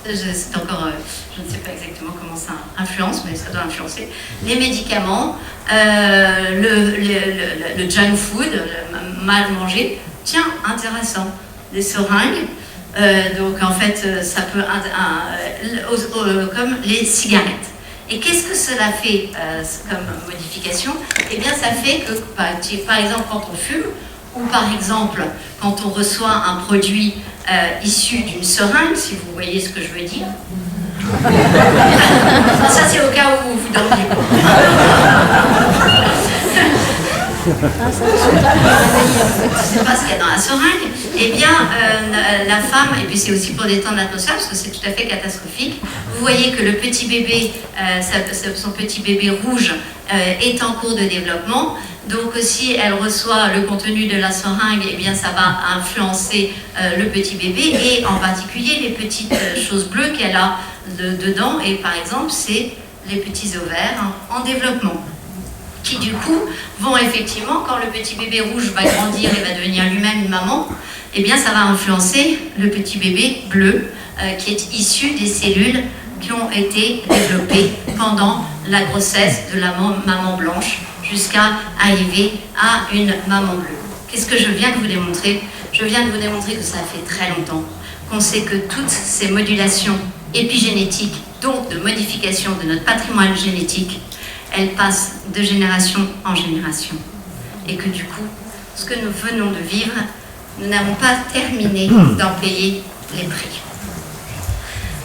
c'est encore, je ne sais pas exactement comment ça influence, mais ça doit influencer, les médicaments, le junk food, le mal manger, tiens, intéressant, les seringues, donc en fait, ça peut, comme les cigarettes. Et qu'est-ce que cela fait comme modification? Eh bien, ça fait que, par exemple, quand on fume, ou par exemple, quand on reçoit un produit issu d'une seringue, si vous voyez ce que je veux dire. Ça, c'est au cas où vous dormiez pas. C'est pas ce qu'il y a dans la seringue. Eh bien, la femme, et puis c'est aussi pour détendre l'atmosphère, parce que c'est tout à fait catastrophique. Vous voyez que le petit bébé, son petit bébé rouge, est en cours de développement. Donc si elle reçoit le contenu de la seringue, eh bien ça va influencer le petit bébé, et en particulier les petites choses bleues qu'elle a dedans. Et par exemple, c'est les petits ovaires en développement, qui du coup vont effectivement, quand le petit bébé rouge va grandir et va devenir lui-même une maman, eh bien ça va influencer le petit bébé bleu qui est issu des cellules qui ont été développées pendant la grossesse de la maman blanche jusqu'à arriver à une maman bleue. Qu'est-ce que je viens de vous démontrer? Je viens de vous démontrer que ça fait très longtemps qu'on sait que toutes ces modulations épigénétiques, donc de modification de notre patrimoine génétique, elles passent de génération en génération. Et que du coup, ce que nous venons de vivre, nous n'avons pas terminé d'en payer les prix.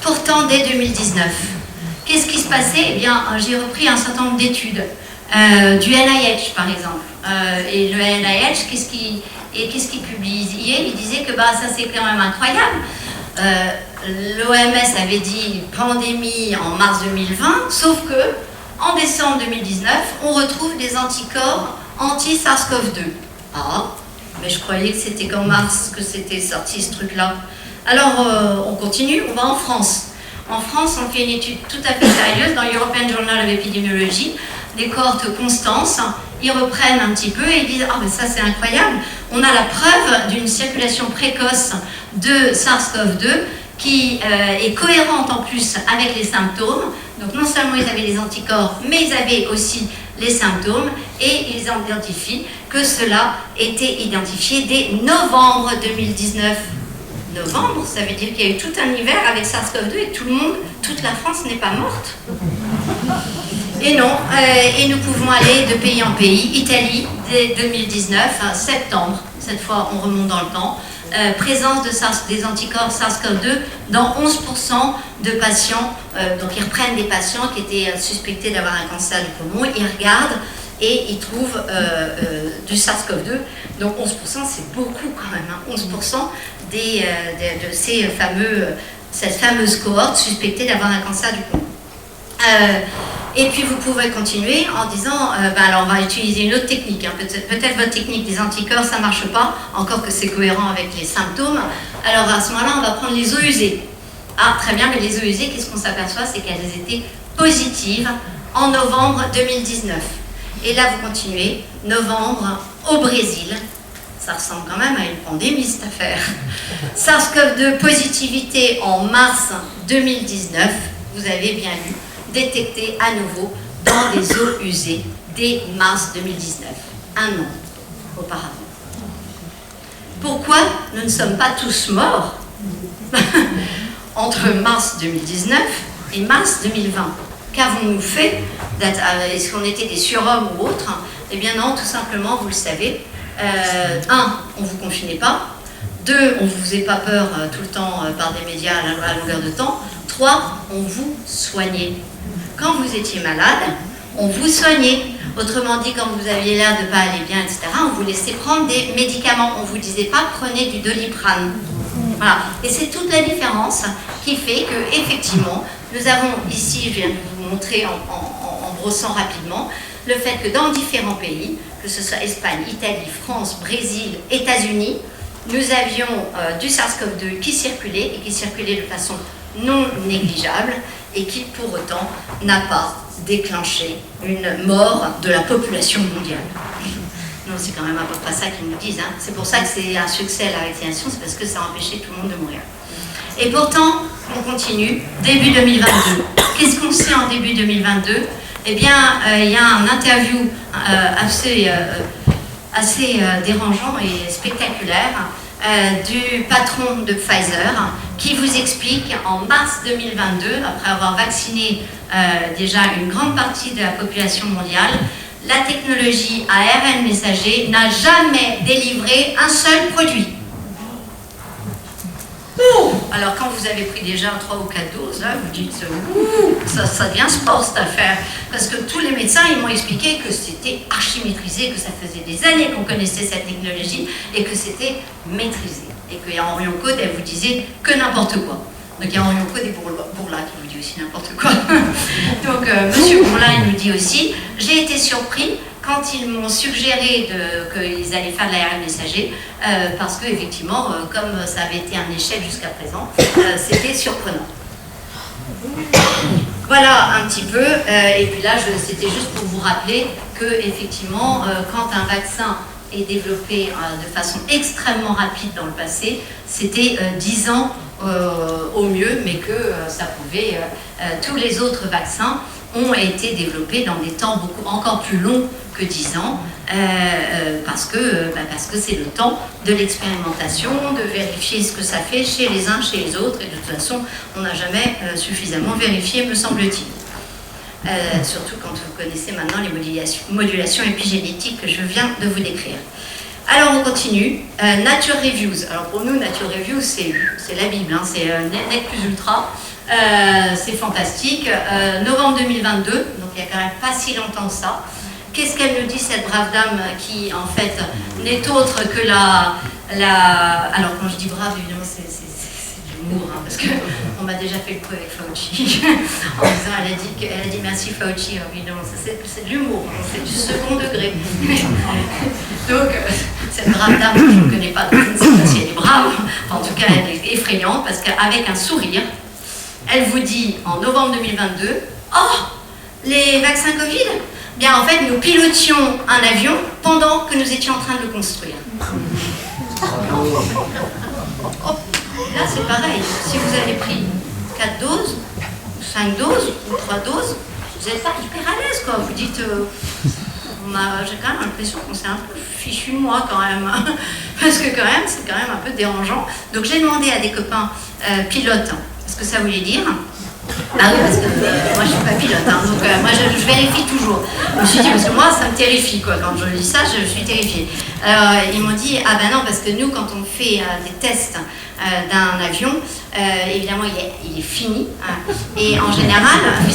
Pourtant, dès 2019, qu'est-ce qui se passait? Eh bien, j'ai repris un certain nombre d'études du NIH, par exemple. Et le NIH, qu'est-ce qu'il publiait? Il disait que ça, c'est quand même incroyable. L'OMS avait dit pandémie en mars 2020, sauf que en décembre 2019, on retrouve des anticorps anti-SARS-CoV-2. Ah, mais je croyais que c'était qu'en mars que c'était sorti ce truc-là. Alors, on continue, on va en France. En France, on fait une étude tout à fait sérieuse dans l'European Journal of Epidemiology, des cohortes Constance. Ils reprennent un petit peu et ils disent « Ah, mais ça, c'est incroyable. On a la preuve d'une circulation précoce de SARS-CoV-2 qui est cohérente en plus avec les symptômes. Donc non seulement ils avaient les anticorps, mais ils avaient aussi les symptômes, et ils identifient que cela était identifié dès novembre 2019. Novembre, ça veut dire qu'il y a eu tout un hiver avec SARS-CoV-2 et tout le monde, toute la France n'est pas morte. Et non, et nous pouvons aller de pays en pays. Italie, dès 2019, septembre, cette fois on remonte dans le temps, présence des anticorps SARS-CoV-2 dans 11% de patients. Donc ils reprennent des patients qui étaient suspectés d'avoir un cancer du poumon, ils regardent et ils trouvent du SARS-CoV-2. Donc 11%, c'est beaucoup quand même, 11% de cette fameuse cohorte suspectée d'avoir un cancer du poumon. Et puis vous pouvez continuer en disant, alors on va utiliser une autre technique, hein. Peut-être votre technique des anticorps, ça ne marche pas, encore que c'est cohérent avec les symptômes. Alors à ce moment-là, on va prendre les eaux usées. Ah, très bien, mais les eaux usées, qu'est-ce qu'on s'aperçoit? C'est qu'elles étaient positives en novembre 2019. Et là, vous continuez, novembre, au Brésil. Ça ressemble quand même à une pandémie, cette affaire. SARS-CoV-2 positivité en mars 2019, vous avez bien vu, détecté à nouveau dans les eaux usées dès mars 2019, un an auparavant. Pourquoi nous ne sommes pas tous morts entre mars 2019 et mars 2020? Qu'avons-nous fait? Est-ce qu'on était des surhommes ou autres? Eh bien non, tout simplement, vous le savez. 1, on ne vous confinait pas. 2, on ne vous faisait pas peur tout le temps par des médias à longueur de temps. 3, on vous soignait. Quand vous étiez malade, on vous soignait. Autrement dit, quand vous aviez l'air de ne pas aller bien, etc., on vous laissait prendre des médicaments. On ne vous disait pas prenez du Doliprane. Voilà. Et c'est toute la différence qui fait que, effectivement, nous avons ici, je viens de vous montrer en brossant rapidement, le fait que dans différents pays, que ce soit Espagne, Italie, France, Brésil, États-Unis, nous avions du SARS-CoV-2 qui circulait, et qui circulait de façon non négligeable, et qui pour autant n'a pas déclenché une mort de la population mondiale. Non, c'est quand même à peu près ça qu'ils nous disent. Hein. C'est pour ça que c'est un succès la vaccination, c'est parce que ça a empêché tout le monde de mourir. Et pourtant, on continue, début 2022. Qu'est-ce qu'on sait en début 2022? Eh bien, il y a un interview assez dérangeant et spectaculaire du patron de Pfizer qui vous explique en mars 2022, après avoir vacciné déjà une grande partie de la population mondiale, la technologie ARN messager n'a jamais délivré un seul produit. Alors quand vous avez pris déjà 3 ou 4 doses, là, vous dites ça devient sport cette affaire. Parce que tous les médecins, ils m'ont expliqué que c'était archi-maîtrisé, que ça faisait des années qu'on connaissait cette technologie et que c'était maîtrisé. Et que Orion Code, elle vous disait que n'importe quoi. Donc il y a Orion Code et Bourla qui vous dit aussi n'importe quoi. Donc monsieur Bourla, il nous dit aussi, j'ai été surpris quand ils m'ont suggéré qu'ils allaient faire de l'ARN messager, parce que effectivement, comme ça avait été un échec jusqu'à présent, c'était surprenant. Voilà un petit peu, et puis là, c'était juste pour vous rappeler que effectivement, quand un vaccin est développé de façon extrêmement rapide dans le passé, c'était 10 ans au mieux, mais que ça pouvait, tous les autres vaccins ont été développés dans des temps encore plus longs que 10 ans, parce que c'est le temps de l'expérimentation, de vérifier ce que ça fait chez les uns, chez les autres, et de toute façon, on n'a jamais suffisamment vérifié, me semble-t-il. Surtout quand vous connaissez maintenant les modulations épigénétiques que je viens de vous décrire. Alors on continue, Nature Reviews. Alors pour nous, Nature Reviews, c'est la Bible, hein, c'est Net Plus Ultra. C'est fantastique. Novembre 2022, donc il n'y a quand même pas si longtemps que ça. Qu'est-ce qu'elle nous dit, cette brave dame qui, en fait, n'est autre que alors, quand je dis brave, évidemment, c'est de l'humour, hein, parce qu'on m'a déjà fait le coup avec Fauci, en disant, elle a dit merci Fauci, évidemment, c'est de l'humour, hein, c'est du second degré. Donc, cette brave dame, je ne connais pas, donc je ne sais pas si elle est brave, en tout cas, elle est effrayante, parce qu'avec un sourire, elle vous dit en novembre 2022, oh, les vaccins Covid, bien en fait nous pilotions un avion pendant que nous étions en train de le construire. Là c'est pareil, si vous avez pris 4 doses, 5 doses ou 3 doses, vous n'êtes pas hyper à l'aise quoi. Vous dites, j'ai quand même l'impression qu'on s'est un peu fichu de moi quand même, hein, parce que quand même c'est quand même un peu dérangeant. Donc j'ai demandé à des copains pilotes ce que ça voulait dire. Ah oui, parce que moi je suis pas pilote, hein, donc moi je vérifie toujours. Je me suis dit, parce que moi ça me terrifie quoi, quand je lis ça, je suis terrifiée. Alors ils m'ont dit, ah ben non, parce que nous quand on fait des tests d'un avion, évidemment, il est fini. Hein. Et en général, oui,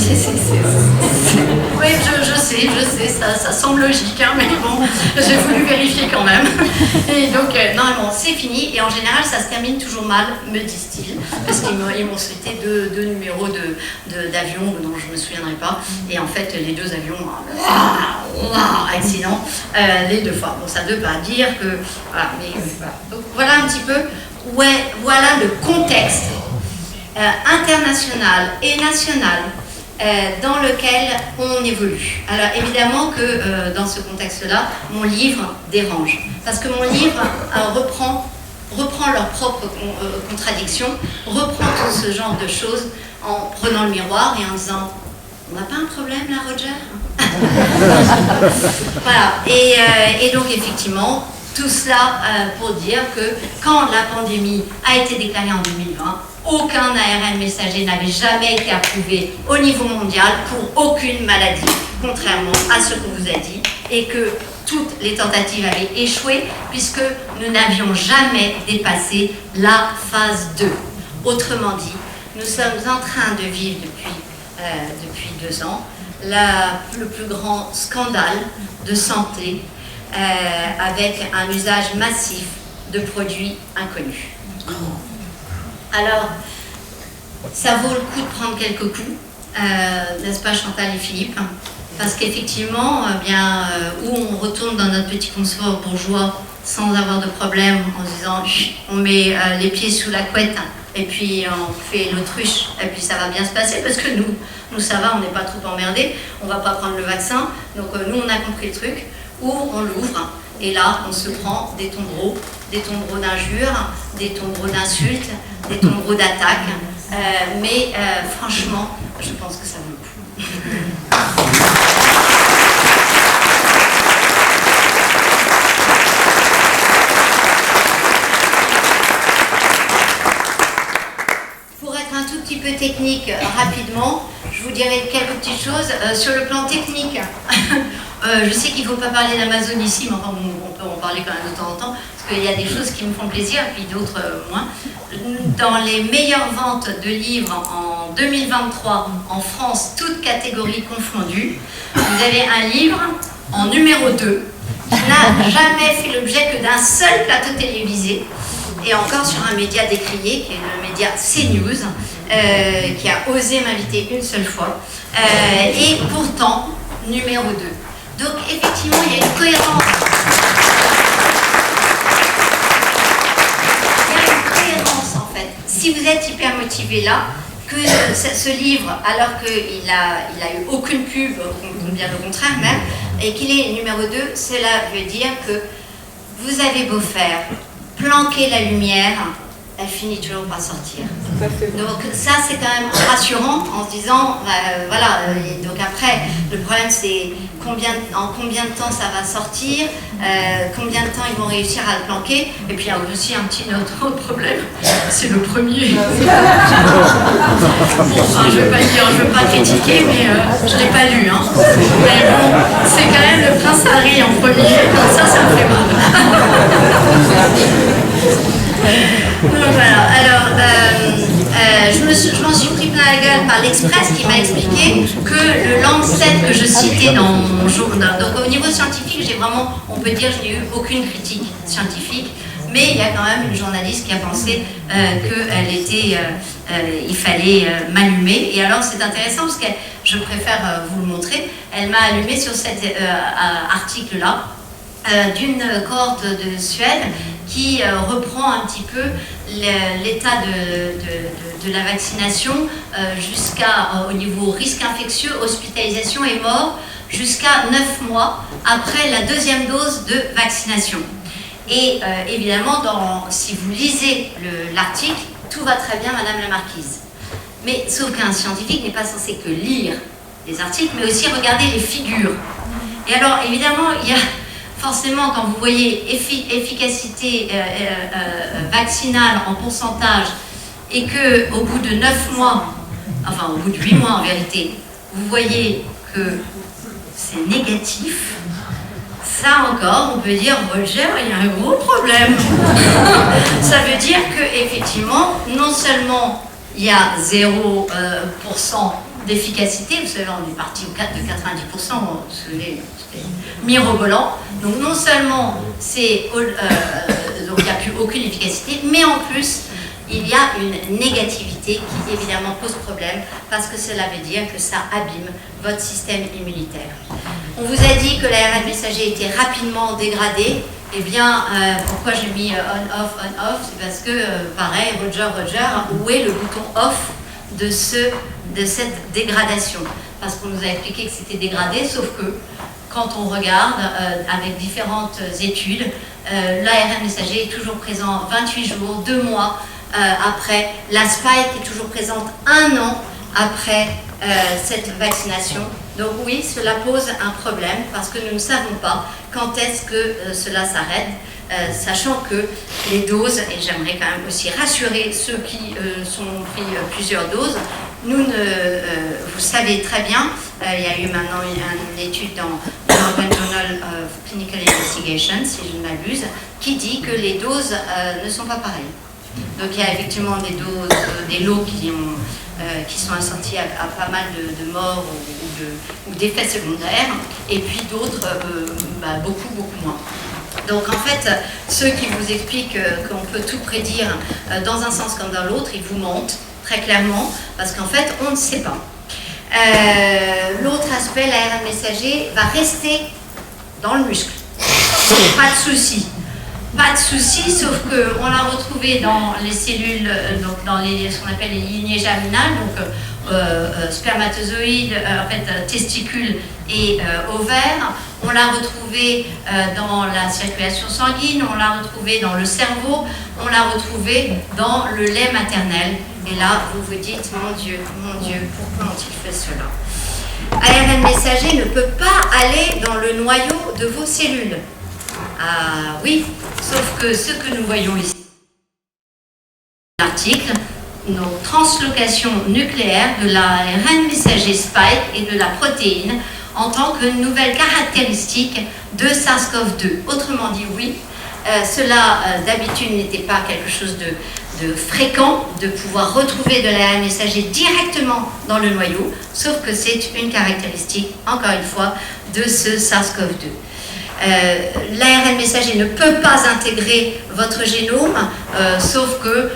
je sais, ça semble logique, hein, mais bon, j'ai voulu vérifier quand même. Et donc, normalement, c'est fini. Et en général, ça se termine toujours mal, me disent-ils, parce qu'ils m'ont cité deux numéros d'avion dont je ne me souviendrai pas. Et en fait, les deux avions, accident, les deux fois. Bon, ça ne veut pas dire que... Voilà, mais voilà. Donc, voilà un petit peu, voilà le contexte international et national dans lequel on évolue. Alors évidemment que dans ce contexte-là, mon livre dérange. Parce que mon livre reprend leurs propres contradictions, reprend tout ce genre de choses en prenant le miroir et en disant « On n'a pas un problème là, Roger ?» Voilà. Et donc effectivement, tout cela pour dire que quand la pandémie a été déclarée en 2020, aucun ARN messager n'avait jamais été approuvé au niveau mondial pour aucune maladie, contrairement à ce qu'on vous a dit, et que toutes les tentatives avaient échoué puisque nous n'avions jamais dépassé la phase 2. Autrement dit, nous sommes en train de vivre depuis 2 ans le plus grand scandale de santé avec un usage massif de produits inconnus. Alors, ça vaut le coup de prendre quelques coups, n'est-ce pas Chantal et Philippe? Parce qu'effectivement, où on retourne dans notre petit confort bourgeois sans avoir de problème, en se disant on met les pieds sous la couette et puis on fait l'autruche et puis ça va bien se passer parce que nous ça va, on n'est pas trop emmerdés, on va pas prendre le vaccin, donc nous on a compris le truc, où on l'ouvre et là on se prend des tombereaux d'injures, des tombereaux d'insultes, des tombereaux d'attaques, mais franchement, je pense que ça vaut le coup. Pour être un tout petit peu technique, rapidement, je vous dirai quelques petites choses sur le plan technique. Je sais qu'il ne faut pas parler d'Amazon ici, mais enfin, on peut en parler quand même de temps en temps, parce qu'il y a des choses qui me font plaisir, et puis d'autres moins. Dans les meilleures ventes de livres en 2023 en France, toutes catégories confondues, vous avez un livre en numéro 2 qui n'a jamais fait l'objet que d'un seul plateau télévisé, et encore sur un média décrié, qui est le média CNews, qui a osé m'inviter une seule fois, et pourtant numéro 2. Donc effectivement, il y a une cohérence. Il y a une cohérence en fait. Si vous êtes hyper motivé là, que ce livre, alors qu'il a eu aucune pub, bien le contraire même, et qu'il est numéro 2, cela veut dire que vous avez beau faire planquer la lumière, elle finit toujours par sortir. Donc ça c'est quand même rassurant en se disant, voilà, et donc après le problème c'est en combien de temps ça va sortir, combien de temps ils vont réussir à le planquer, et puis il y a aussi un petit autre problème, c'est le premier. Bon, enfin, je veux pas critiquer, mais je ne l'ai pas lu, hein. Mais bon, c'est quand même le Prince Harry en premier, donc ça me fait mal. Voilà, alors je m'en suis pris plein la gueule par l'Express qui m'a expliqué que le Lancet que je citais dans mon journal, donc au niveau scientifique, j'ai vraiment, on peut dire, je n'ai eu aucune critique scientifique, mais il y a quand même une journaliste qui a pensé il fallait m'allumer, et alors c'est intéressant parce que je préfère vous le montrer, elle m'a allumé sur cet article-là, d'une cohorte de Suède qui reprend un petit peu l'état de la vaccination au niveau risque infectieux, hospitalisation et mort jusqu'à 9 mois après la 2e dose de vaccination. Et évidemment, si vous lisez l'article, tout va très bien, Madame la Marquise. Mais sauf qu'un scientifique n'est pas censé que lire les articles, mais aussi regarder les figures. Et alors, évidemment, il y a forcément, quand vous voyez efficacité vaccinale en pourcentage et qu'au bout de 9 mois, enfin au bout de 8 mois en vérité, vous voyez que c'est négatif, ça encore, on peut dire, Roger, il y a un gros problème. Ça veut dire qu'effectivement, non seulement il y a 0% d'efficacité, vous savez, on est parti de 90%, c'était mirobolant, donc non seulement donc il n'y a plus aucune efficacité, mais en plus, il y a une négativité qui évidemment pose problème parce que cela veut dire que ça abîme votre système immunitaire. On vous a dit que l'ARN messager était rapidement dégradé. Eh bien, pourquoi j'ai mis on-off, on-off? C'est parce que, pareil, Roger, où est le bouton off de cette dégradation? Parce qu'on nous a expliqué que c'était dégradé, sauf que quand on regarde avec différentes études, l'ARN messager est toujours présent 28 jours, 2 mois après. La spike est toujours présente 1 an après cette vaccination. Donc oui, cela pose un problème parce que nous ne savons pas quand est-ce que cela s'arrête, sachant que les doses, et j'aimerais quand même aussi rassurer ceux qui ont pris plusieurs doses, vous savez très bien, il y a eu maintenant une étude dans l'European Journal of Clinical Investigation, si je ne m'abuse, qui dit que les doses ne sont pas pareilles. Donc il y a effectivement des doses, des lots qui sont assortis à pas mal de morts ou d'effets secondaires, et puis d'autres beaucoup moins. Donc en fait, ceux qui vous expliquent qu'on peut tout prédire dans un sens comme dans l'autre, ils vous mentent très clairement, parce qu'en fait, on ne sait pas. L'autre aspect, l'ARN messager, va rester dans le muscle. Pas de souci. Pas de souci, sauf qu'on l'a retrouvé dans les cellules, donc dans ce qu'on appelle les lignées germinales, donc spermatozoïdes, testicules et ovaires. On l'a retrouvé dans la circulation sanguine, on l'a retrouvé dans le cerveau, on l'a retrouvé dans le lait maternel. Et là, vous vous dites, mon Dieu, pourquoi ont-ils fait cela? ARN messager ne peut pas aller dans le noyau de vos cellules. Ah oui, sauf que ce que nous voyons ici, l'article, nos translocations nucléaires de l'ARN messager spike et de la protéine en tant que nouvelle caractéristique de SARS-CoV-2. Autrement dit, oui, cela d'habitude n'était pas quelque chose de fréquent de pouvoir retrouver de l'ARN messager directement dans le noyau, sauf que c'est une caractéristique, encore une fois, de ce SARS-CoV-2. L'ARN messager ne peut pas intégrer votre génome, sauf que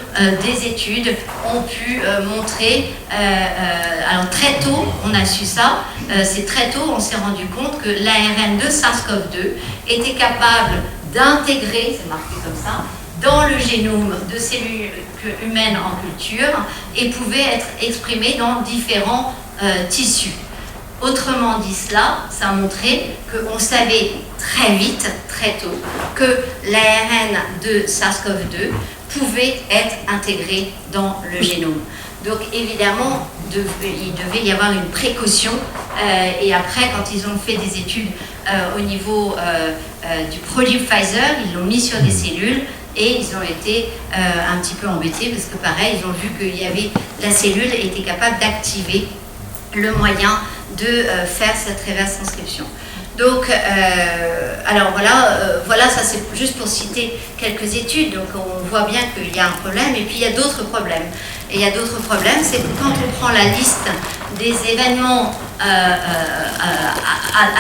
des études ont pu montrer, alors très tôt on a su ça, c'est très tôt on s'est rendu compte que l'ARN de SARS-CoV-2 était capable d'intégrer, c'est marqué comme ça, dans le génome de cellules humaines en culture et pouvait être exprimé dans différents tissus. Autrement dit cela, ça a montré qu'on savait très vite, très tôt, que l'ARN de SARS-CoV-2 pouvait être intégré dans le génome. Donc évidemment, il devait y avoir une précaution et après, quand ils ont fait des études au niveau du produit Pfizer, ils l'ont mis sur des cellules et ils ont été un petit peu embêtés parce que pareil, ils ont vu que la cellule était capable d'activer le moyen de faire cette reverse transcription. Donc, alors voilà, ça c'est juste pour citer quelques études, donc on voit bien qu'il y a un problème, et puis il y a d'autres problèmes. Et il y a d'autres problèmes, c'est que quand on prend la liste des événements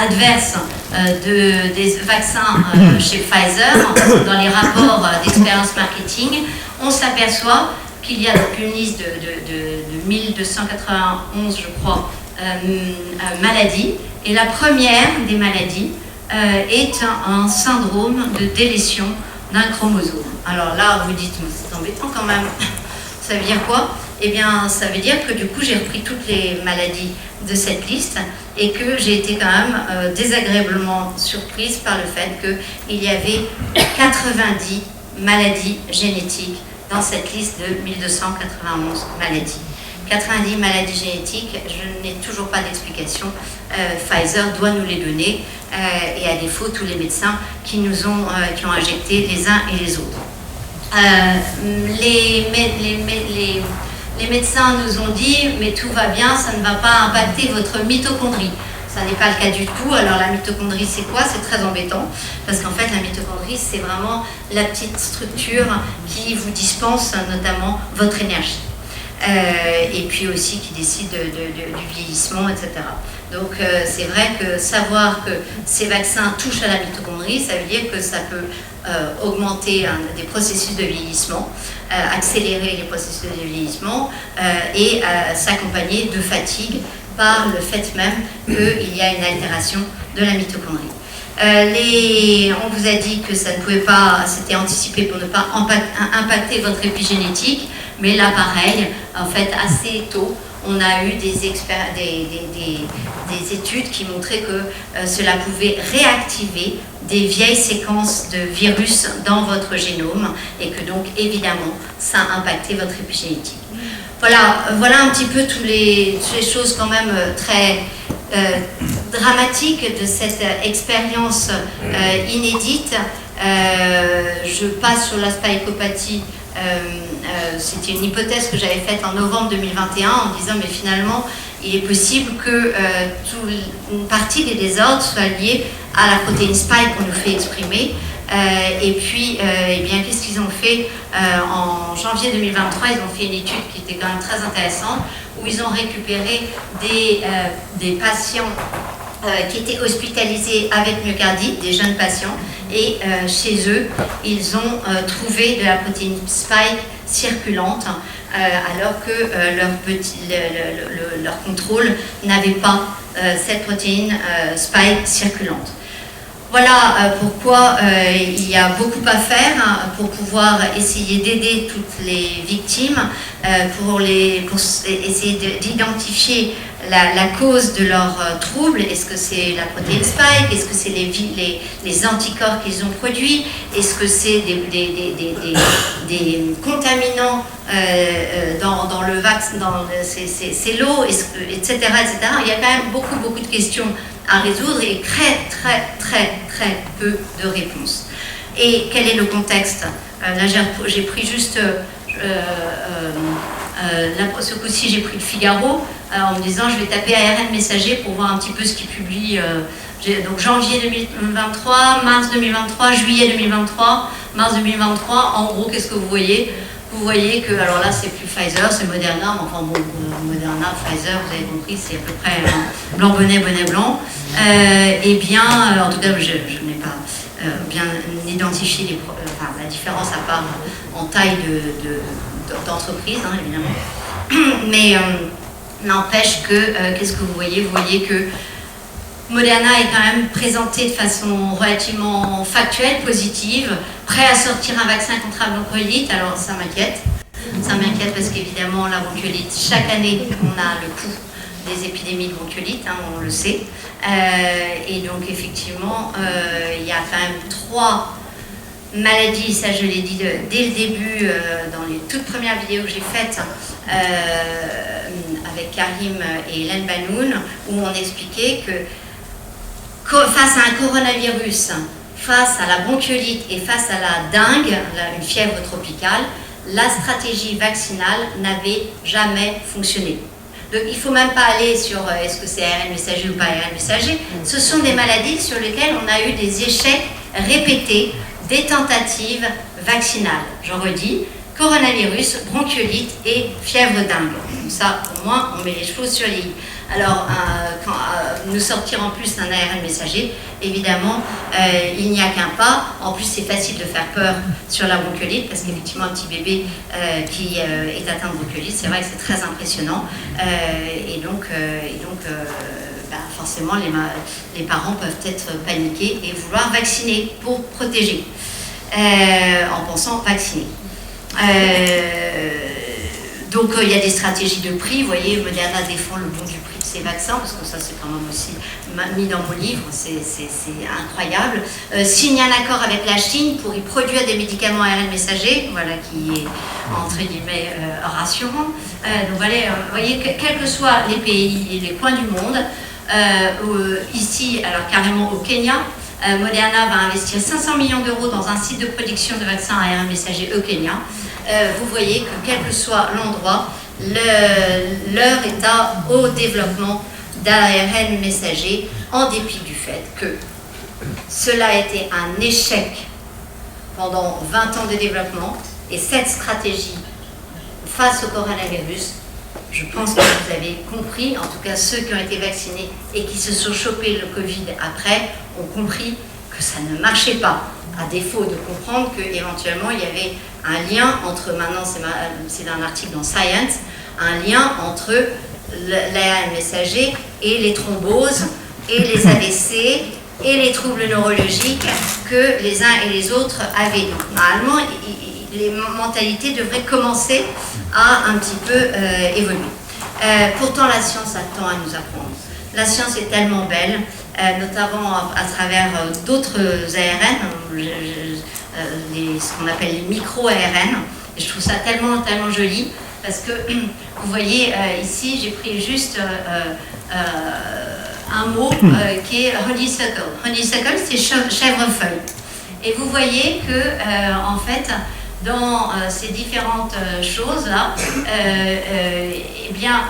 adverses des vaccins chez Pfizer, dans les rapports d'expérience marketing, on s'aperçoit qu'il y a donc une liste de 1291, je crois, maladies, et la première des maladies est un syndrome de délétion d'un chromosome. Alors là, vous dites, c'est embêtant quand même, ça veut dire quoi? Eh bien, ça veut dire que du coup, j'ai repris toutes les maladies de cette liste et que j'ai été quand même désagréablement surprise par le fait qu'il y avait 90 maladies génétiques dans cette liste de 1291 maladies. 90 maladies génétiques, je n'ai toujours pas d'explication. Pfizer doit nous les donner et à défaut, tous les médecins qui ont injecté les uns et les autres. Les médecins nous ont dit, mais tout va bien, ça ne va pas impacter votre mitochondrie. ça n'est pas le cas du tout. Alors la mitochondrie, c'est quoi? C'est très embêtant, parce qu'en fait, la mitochondrie, c'est vraiment la petite structure qui vous dispense notamment votre énergie. Et puis aussi qui décide du vieillissement, etc. Donc c'est vrai que savoir que ces vaccins touchent à la mitochondrie, ça veut dire que ça peut augmenter des processus de vieillissement, accélérer les processus de vieillissement et s'accompagner de fatigue par le fait même qu'il y a une altération de la mitochondrie. On vous a dit que ça ne pouvait pas, c'était anticipé pour ne pas impacter votre épigénétique, mais là pareil, en fait assez tôt, on a eu des études qui montraient que cela pouvait réactiver des vieilles séquences de virus dans votre génome et que donc évidemment ça a impacté votre épigénétique. Voilà un petit peu toutes les choses quand même très dramatiques de cette expérience inédite. Je passe sur la sphaïcopathie. C'était une hypothèse que j'avais faite en novembre 2021 en disant mais finalement il est possible que une partie des désordres soit liée à la protéine spike qu'on nous fait exprimer. Et puis, eh bien, qu'est-ce qu'ils ont fait en janvier 2023? Ils ont fait une étude qui était quand même très intéressante, où ils ont récupéré des patients qui étaient hospitalisés avec myocardite, des jeunes patients, et chez eux, ils ont trouvé de la protéine spike circulante, alors que leur contrôle n'avait pas cette protéine spike circulante. Voilà pourquoi il y a beaucoup à faire pour pouvoir essayer d'aider toutes les victimes, pour essayer d'identifier la cause de leurs troubles. Est-ce que c'est la protéine spike? Est-ce que c'est les anticorps qu'ils ont produits? Est-ce que c'est des contaminants dans le vaccin, c'est l'eau, etc., etc. Il y a quand même beaucoup de questions à résoudre et très peu de réponses. Et quel est le contexte? Là, j'ai pris juste, ce coup-ci, j'ai pris le Figaro en me disant je vais taper ARN messager pour voir un petit peu ce qu'il publie. Donc janvier 2023, mars 2023, juillet 2023, mars 2023. En gros, qu'est-ce que vous voyez? Vous voyez que, alors là, c'est plus Pfizer, c'est Moderna, mais enfin bon, Moderna, Pfizer, vous avez compris, c'est à peu près blanc bonnet, bonnet blanc. Eh bien, en tout cas, je n'ai pas bien identifié la différence à part en taille d'entreprise, hein, évidemment. Mais n'empêche que, qu'est-ce que vous voyez? Vous voyez que Moderna est quand même présenté de façon relativement factuelle, positive, prêt à sortir un vaccin contre la bronchiolite. Alors ça m'inquiète. Ça m'inquiète parce qu'évidemment la bronchiolite, chaque année on a le coût des épidémies de bronchiolite, hein, on le sait. Et donc effectivement, il y a quand même 3 maladies, ça je l'ai dit dès le début, dans les toutes premières vidéos que j'ai faites avec Karim et Hélène Banoun, où on expliquait que face à un coronavirus, face à la bronchiolite et face à la dengue, une fièvre tropicale, la stratégie vaccinale n'avait jamais fonctionné. Donc il ne faut même pas aller sur est-ce que c'est ARN messager ou pas ARN messager. Ce sont des maladies sur lesquelles on a eu des échecs répétés, des tentatives vaccinales. Je redis, coronavirus, bronchiolite et fièvre dengue. Comme ça, au moins, on met les choses sur les i. Alors, nous sortir en plus d'un ARN messager, évidemment, il n'y a qu'un pas. En plus, c'est facile de faire peur sur la bronchiolite, parce qu'effectivement, un petit bébé qui est atteint de bronchiolite, c'est vrai que c'est très impressionnant. Forcément, les parents peuvent être paniqués et vouloir vacciner pour protéger, en pensant vacciner. Donc il y a des stratégies de prix, vous voyez, Moderna défend le bon du prix de ces vaccins, parce que ça c'est quand même aussi mis dans mon livre, c'est incroyable. Signe un accord avec la Chine pour y produire des médicaments ARN messagers, voilà, qui est entre guillemets rassurant. Donc voilà, vous voyez, quels que soient les pays et les coins du monde, ici, alors carrément au Kenya, Moderna va investir 500 millions d'euros dans un site de production de vaccins ARN messagers au Kenya. Vous voyez que quel que soit l'endroit, leur état au développement d'ARN messager, en dépit du fait que cela a été un échec pendant 20 ans de développement, et cette stratégie face au coronavirus, je pense que vous avez compris, en tout cas ceux qui ont été vaccinés et qui se sont chopés le Covid après, ont compris que ça ne marchait pas, à défaut de comprendre qu'éventuellement il y avait un lien entre, maintenant c'est un article dans Science, un lien entre l'ARN messager et les thromboses et les AVC et les troubles neurologiques que les uns et les autres avaient. Donc normalement, les mentalités devraient commencer à un petit peu évoluer. Pourtant, la science a tant à nous apprendre. La science est tellement belle, notamment à travers d'autres ARN, ce qu'on appelle les micro-ARN. Et je trouve ça tellement, tellement joli, parce que, vous voyez, ici, j'ai pris juste un mot qui est honeysuckle. Honeysuckle, c'est chèvrefeuille. Et vous voyez que, en fait, dans ces différentes choses-là, eh bien,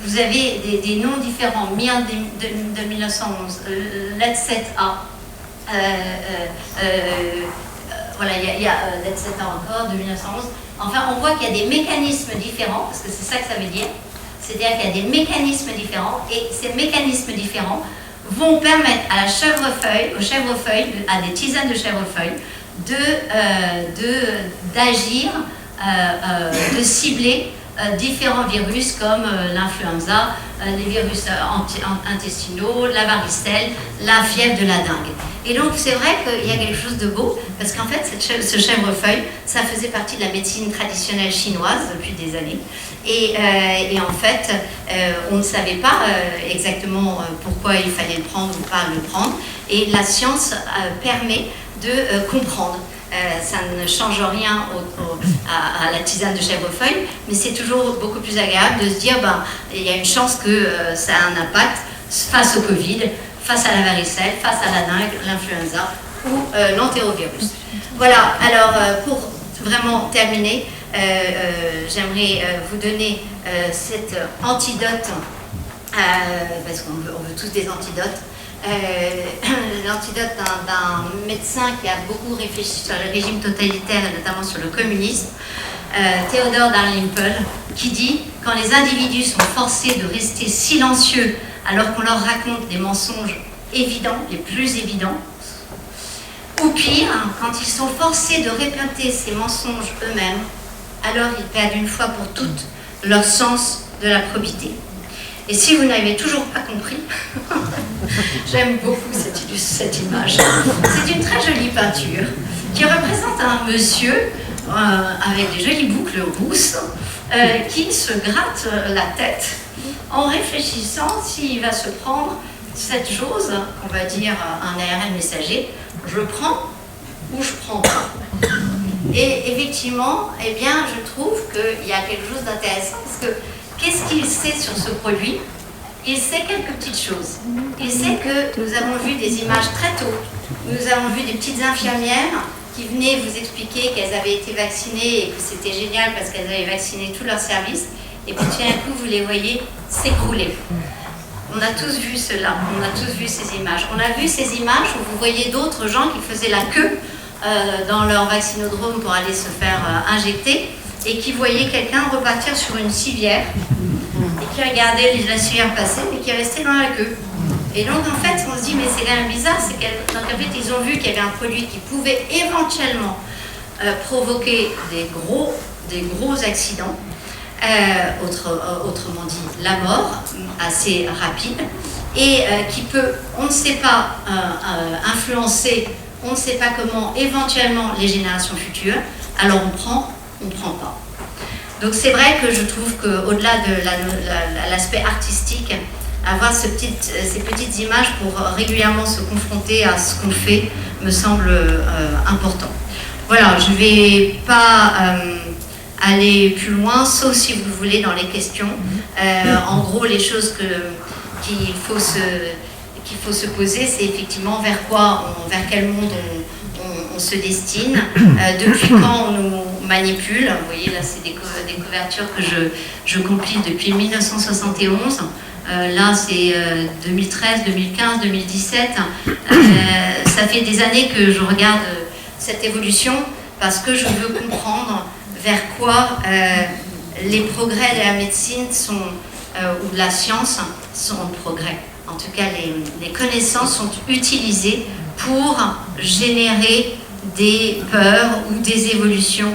vous avez des noms différents. Mia de 1911, Let's Set A. Voilà, il y a Let's Set A encore de 1911. Enfin, on voit qu'il y a des mécanismes différents, parce que c'est ça que ça veut dire. C'est-à-dire qu'il y a des mécanismes différents, et ces mécanismes différents vont permettre à la chèvrefeuille, aux chèvrefeuilles, à des tisanes de chèvrefeuille, d'agir, de cibler différents virus comme l'influenza, les virus intestinaux, la varicelle, la fièvre de la dengue. Et donc c'est vrai qu'il y a quelque chose de beau, parce qu'en fait ce chèvrefeuille, ça faisait partie de la médecine traditionnelle chinoise depuis des années. Et en fait, on ne savait pas exactement pourquoi il fallait le prendre ou pas le prendre. Et la science permet de comprendre. Ça ne change rien à la tisane de chèvrefeuille, mais c'est toujours beaucoup plus agréable de se dire il y a une chance que ça a un impact face au Covid, face à la varicelle, face à la dengue, l'influenza ou l'entérovirus. Voilà, alors pour vraiment terminer, j'aimerais vous donner cet antidote, parce qu'on veut tous des antidotes. L'antidote d'un médecin qui a beaucoup réfléchi sur le régime totalitaire et notamment sur le communisme, Theodore Dalrymple, qui dit « Quand les individus sont forcés de rester silencieux alors qu'on leur raconte des mensonges évidents, les plus évidents, ou pire, quand ils sont forcés de répéter ces mensonges eux-mêmes, alors ils perdent une fois pour toutes leur sens de la probité. » Et si vous n'avez toujours pas compris, j'aime beaucoup cette image. C'est une très jolie peinture qui représente un monsieur avec des jolies boucles rousses qui se gratte la tête en réfléchissant s'il va se prendre cette chose, on va dire un ARN messager, je prends ou je prends pas. Et effectivement, eh bien, je trouve qu'il y a quelque chose d'intéressant parce que qu'est-ce qu'il sait sur ce produit? Il sait quelques petites choses. Il sait que nous avons vu des images très tôt. Nous avons vu des petites infirmières qui venaient vous expliquer qu'elles avaient été vaccinées et que c'était génial parce qu'elles avaient vacciné tout leur service. Et puis tout d'un coup, vous les voyez s'écrouler. On a tous vu cela, on a tous vu ces images. On a vu ces images où vous voyez d'autres gens qui faisaient la queue dans leur vaccinodrome pour aller se faire injecter et qui voyaient quelqu'un repartir sur une civière et qui regardait la civière passer mais qui restait dans la queue. Et donc en fait on se dit mais c'est quand même bizarre, c'est qu'en fait ils ont vu qu'il y avait un produit qui pouvait éventuellement provoquer des gros accidents, autrement dit la mort assez rapide, et qui peut, on ne sait pas, influencer, on ne sait pas comment éventuellement les générations futures, alors on prend pas. Donc c'est vrai que je trouve qu'au-delà de l'aspect artistique, avoir ces petites images pour régulièrement se confronter à ce qu'on fait me semble important. Voilà, je ne vais pas aller plus loin, sauf si vous voulez dans les questions. En gros, les choses qu'il faut se poser, c'est effectivement vers quel monde on se destine, depuis quand on nous manipule. Vous voyez, là, c'est des couvertures que je compile depuis 1971. Là, c'est 2013, 2015, 2017. Ça fait des années que je regarde cette évolution parce que je veux comprendre vers quoi les progrès de la médecine ou de la science sont en progrès. En tout cas, les connaissances sont utilisées pour générer des peurs ou des évolutions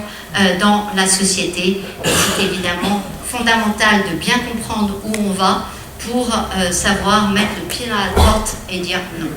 dans la société. C'est évidemment fondamental de bien comprendre où on va pour savoir mettre le pied dans la porte et dire non.